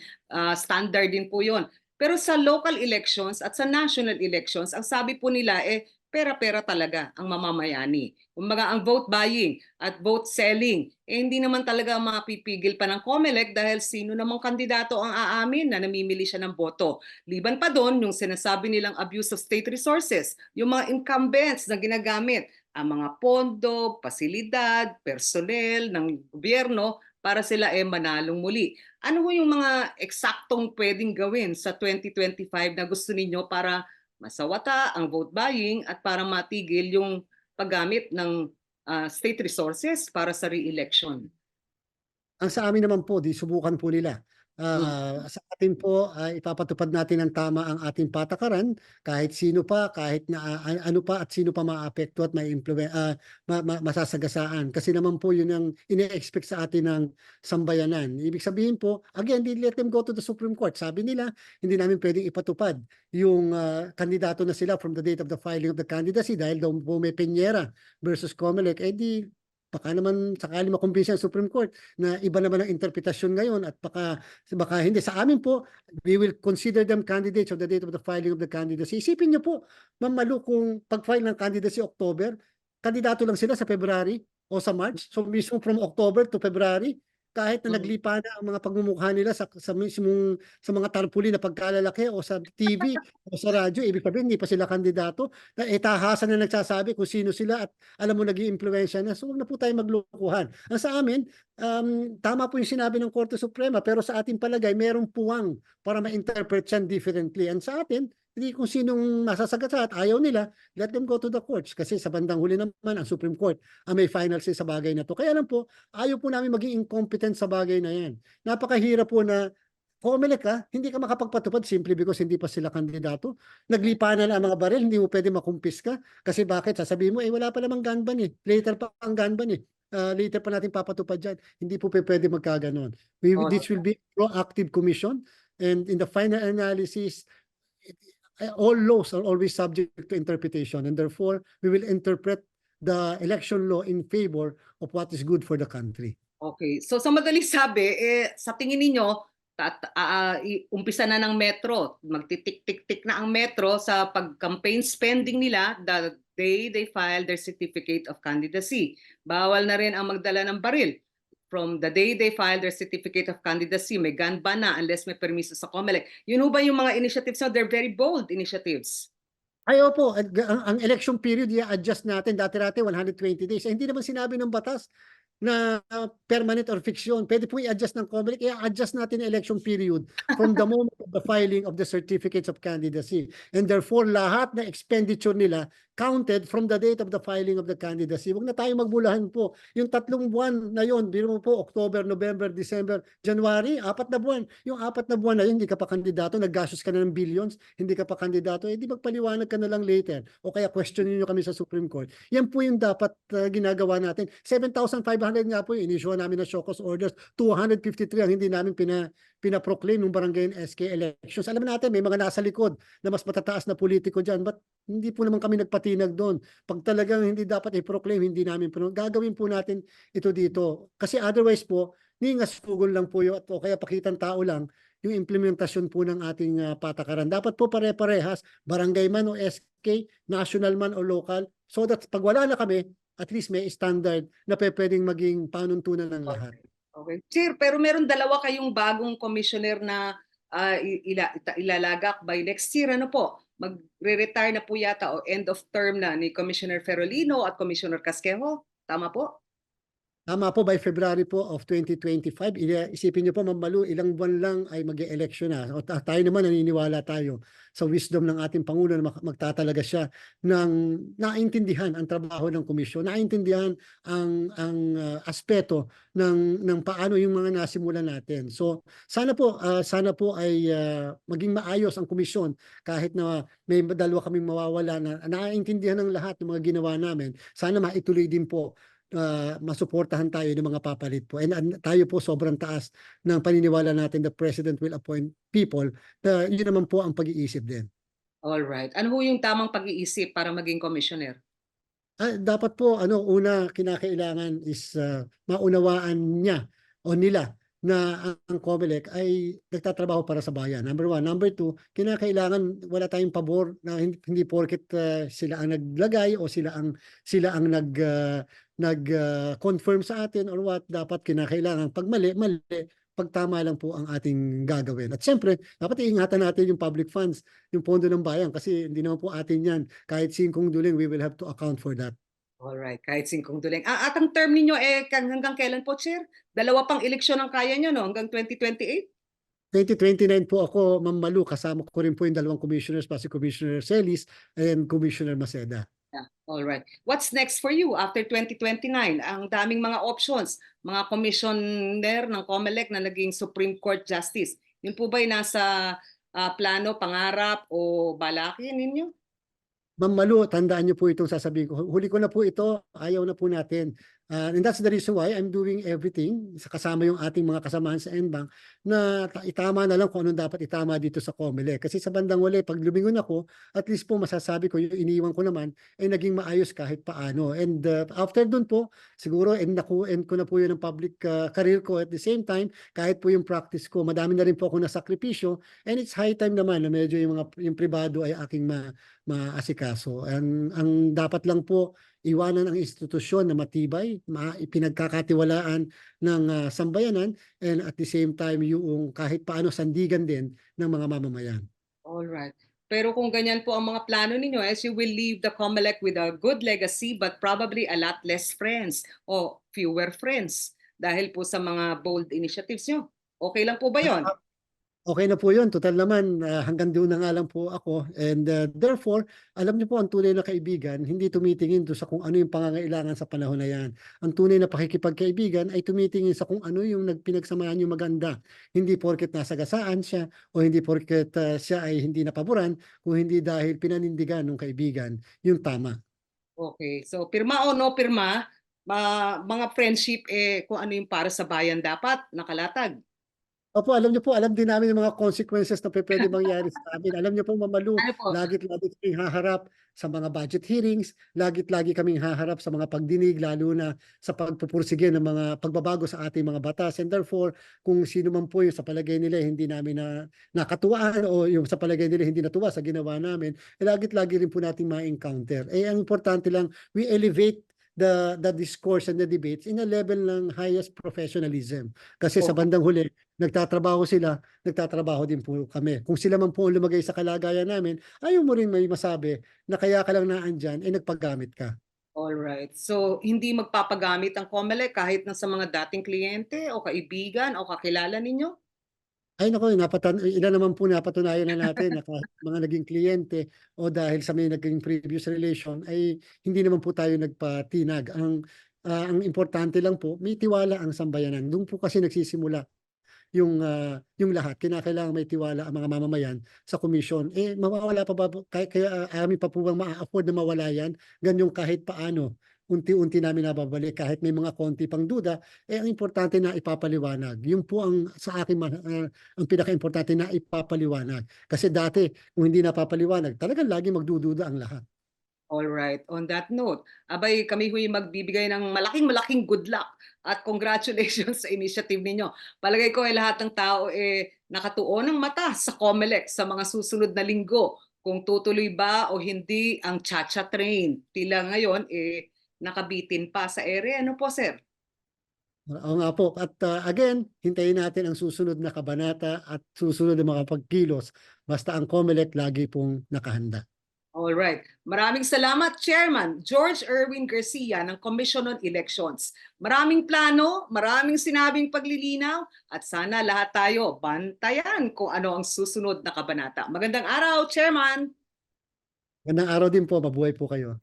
standard din po 'yon. Pero sa local elections at sa national elections, ang sabi po nila pera-pera talaga ang mamamayani. Kumbaga ang vote buying at vote selling, hindi naman talaga mapipigil pa ng COMELEC dahil sino namang kandidato ang aamin na namimili siya ng boto. Liban pa doon, yung sinasabi nilang abuse of state resources, yung mga incumbents na ginagamit, ang mga pondo, pasilidad, personnel ng gobyerno para sila manalong muli. Ano ho yung mga eksaktong pwedeng gawin sa 2025 na gusto ninyo para masawata ang vote buying at para matigil yung paggamit ng state resources para sa re-election? Ang sa amin naman po, di subukan po nila. Mm. Sa atin po, ipapatupad natin ng tama ang ating patakaran, kahit sino pa, kahit na ano pa at sino pa maapekto at masasagasaan. Kasi naman po yun ang ine-expect sa atin ng sambayanan. Ibig sabihin po, again, let them go to the Supreme Court. Sabi nila, hindi namin pwedeng ipatupad yung kandidato na sila from the date of the filing of the candidacy dahil daw po may Peñera versus Comelec, di baka naman sakali makumbinsi ang Supreme Court na iba naman ang interpretasyon ngayon at baka hindi. Sa amin po, we will consider them candidates on the date of the filing of the candidacy. Isipin niyo po, Ma'am Malu, kung pag-file ng candidacy October, kandidato lang sila sa February o sa March. So mismo from October to February, kahit na Mm. naglipa na ang mga pagmumukha nila sa mga tarpuli na pagkalalaki o sa TV o sa radyo, ibig sabihin hindi pa sila kandidato. Tahasan na nagsasabi kung sino sila at alam mo nag-iimpluwensya na. So huwag na po tayo maglukuhan. Ang sa amin, tama po yung sinabi ng Korte Suprema pero sa ating palagay, merong puwang para ma-interpret yan differently. And sa atin, hindi kung sinong masasagat at ayaw nila, let them go to the courts. Kasi sa bandang huli naman, ang Supreme Court ang may final say sa bagay na to. Kaya lang po, ayaw po namin maging incompetent sa bagay na yan. Napakahirap po na COMELEC hindi ka makapagpatupad simply because hindi pa sila kandidato. Naglipanan na ang mga baril, hindi mo pwede makumpiska. Kasi bakit? Sasabihin mo, wala pa namang gun ban eh. Later pa ang gun ban eh. Later pa natin papatupad dyan. Hindi po pwede magkaganon. Oh, This will be a proactive commission and in the final analysis, all laws are always subject to interpretation and therefore we will interpret the election law in favor of what is good for the country. okay. So sa madaling sabi, sa tingin ninyo, umpisa na ng Metro, magtitik-tik-tik na ang Metro sa pag-campaign spending nila the day they file their certificate of candidacy. Bawal na rin ang magdala ng baril. From the day they file their certificate of candidacy, may gun ban na unless may permiso sa COMELEC. Yun ho ba yung mga initiatives na they're very bold initiatives? Ay opo, ang election period i-adjust natin dati-dati 120 days. Hindi naman sinabi ng batas na permanent or fiction. Pwede po i-adjust ng COMELEC, i-adjust natin ang election period from the moment of the filing of the certificates of candidacy. And therefore, lahat na expenditure nila counted from the date of the filing of the candidacy. Huwag na tayo magbulahan po. Yung 3 buwan na yon, biro mo po, October, November, December, January, 4 na buwan. Yung 4 na buwan na yun, hindi ka pa kandidato, naggastos ka na ng billions, hindi ka pa kandidato, di magpaliwanag ka na lang later. O kaya questionin nyo kami sa Supreme Court. Yan po yung dapat ginagawa natin. 7,500 nga po yung inisyuhan namin na show cause orders. 253 ang hindi namin pinaproclaim ng barangay SK elections. Alam natin, may mga nasa likod na mas matataas na politiko dyan. But hindi po naman kami nagpatinag doon. Pag talagang hindi dapat i-proclaim, hindi namin gagawin po natin ito dito. Kasi otherwise po, ningasugol lang po yun o kaya pakitang tao lang yung implementasyon po ng ating patakaran. Dapat po pare-parehas, barangay man o SK, national man o local, so that pag wala na kami, at least may standard na pwedeng maging panuntunan ng lahat. Okay. Sir, pero meron dalawa kayong bagong commissioner na ilalagak by next year. Ano po? Magre-retire na po yata o end of term na ni Commissioner Ferolino at Commissioner Casquejo. Tama po? Tama po, by February po of 2025, isipin niyo po, Ma'am Malu, ilang buwan lang ay mag-e-election na. O tayo naman, naniniwala tayo sa wisdom ng ating Pangulo na magtatalaga siya ng naintindihan ang trabaho ng komisyon, naintindihan ang aspeto ng paano yung mga nasimulan natin. So sana po ay maging maayos ang komisyon kahit na may dalawa kaming mawawala na naiintindihan ng lahat ng mga ginawa namin. Sana maituloy din po, masuportahan tayo ng mga papalit po. And tayo po sobrang taas ng paniniwala natin the President will appoint people na yun naman po ang pag-iisip din. Alright. Ano ho yung tamang pag-iisip para maging commissioner? Dapat po una kinakailangan is maunawaan niya o nila na ang COMELEC ay nagtatrabaho para sa bayan. Number one. Number two, kinakailangan wala tayong pabor na hindi porket sila ang naglagay o sila ang nag confirm sa atin or what. Dapat kinakailangan pag mali, pag tama lang po ang ating gagawin. At siyempre, dapat iingatan natin yung public funds, yung pondo ng bayan kasi hindi naman po atin yan. Kahit singkong duling, we will have to account for that. Alright, kahit singkong duling. At ang term ninyo hanggang kailan po, Chair? Dalawa pang eleksyon ang kaya nyo, no? Hanggang 2028? 2029 po ako, Ma'am Malu, kasama ko rin po yung dalawang commissioners pa, si Commissioner Celis and Commissioner Maceda. Yeah. Alright. What's next for you after 2029? Ang daming mga options, mga commissioner ng COMELEC na naging Supreme Court Justice. Yun po ba'y nasa plano, pangarap o balakin ninyo? Ma'am Malu, tandaan niyo po itong sasabihin ko. Huli ko na po ito, ayaw na po natin. And that's the reason why I'm doing everything, kasama yung ating mga kasamahan sa NBank, na itama na lang kung anong dapat itama dito sa COMELEC. Kasi sa bandang huli, pag lumingon ako, at least po masasabi ko, yung iniwan ko naman, ay naging maayos kahit paano. And after dun po, siguro end ko na po yun ang public career ko. At the same time, kahit po yung practice ko, madami na rin po ako nasakripisyo. And it's high time naman na medyo yung pribado ay aking maasikaso. Ang dapat lang po, iwanan ang institusyon na matibay, pinagkakatiwalaan ng sambayanan, and at the same time yung kahit paano sandigan din ng mga mamamayan. Alright. Pero kung ganyan po ang mga plano ninyo, as you will leave the COMELEC with a good legacy but probably a lot less friends o fewer friends dahil po sa mga bold initiatives nyo. Okay lang po ba yon? Okay na po yun. Total naman, hanggang doon na nga lang po ako. And therefore, alam niyo po, ang tunay na kaibigan, hindi tumitingin doon sa kung ano yung pangangailangan sa panahon na yan. Ang tunay na pakikipagkaibigan ay tumitingin sa kung ano yung nagpinagsamahan yung maganda. Hindi porket nasagasaan siya o hindi porket siya ay hindi napaboran, kung hindi dahil pinanindigan ng kaibigan yung tama. Okay. So, pirma o no pirma, mga friendship, kung ano yung para sa bayan dapat nakalatag. Opo, alam niyo po, alam din namin yung mga consequences na pwede mangyari sa amin. Alam niyo po, Ma'am Malu, Ano po? lagi kaming haharap sa mga budget hearings, lagi kaming haharap sa mga pagdinig, lalo na sa pagpupursige ng mga pagbabago sa ating mga batas. And therefore, kung sino man po yung sa palagay nila hindi namin nakatuwaan o yung sa palagay nila hindi natuwa sa ginawa namin, lagi rin po nating ma-encounter. Ang importante lang, we elevate the discourse and the debates in a level ng highest professionalism. Kasi sa bandang huli, nagtatrabaho sila, nagtatrabaho din po kami. Kung sila man po lumagay sa kalagayan namin, ayaw mo rin may masabi na kaya ka lang naandyan, nagpagamit ka. Alright. So, hindi magpapagamit ang COMELEC kahit na sa mga dating kliyente o kaibigan o kakilala ninyo? Ay naku, ilan naman po napatunayan na natin na mga naging kliyente o dahil sa may naging previous relation ay hindi naman po tayo nagpatinag. Ang importante lang po, may tiwala ang sambayanan. Doon po kasi nagsisimula yung lahat. Kinakailangan may tiwala ang mga mamamayan sa komisyon. Mawawala pa ba, kaya amin pa po bang ma-afford na mawala yan? Ganyong kahit paano, unti-unti namin nababalik kahit may mga konti pang duda, ang importante na ipapaliwanag. Yun po ang sa akin ang pinaka-importante na ipapaliwanag. Kasi dati, kung hindi napapaliwanag, talagang lagi magdududa ang lahat. Alright. On that note, abay kami huy magbibigay ng malaking good luck at congratulations sa initiative ninyo. Palagay ko ay lahat ng tao nakatuon ng mata sa COMELEC sa mga susunod na linggo kung tutuloy ba o hindi ang Chacha train. Tila ngayon nakabitin pa sa ere. Ano po, sir? Oo nga po. At again, hintayin natin ang susunod na kabanata at susunod na mga pagkilos. Basta ang COMELEC lagi pong nakahanda. Alright. Maraming salamat, Chairman George Erwin Garcia ng Commission on Elections. Maraming plano, maraming sinabing paglilinaw, at sana lahat tayo bantayan kung ano ang susunod na kabanata. Magandang araw, Chairman! Magandang araw din po, mabuhay po kayo.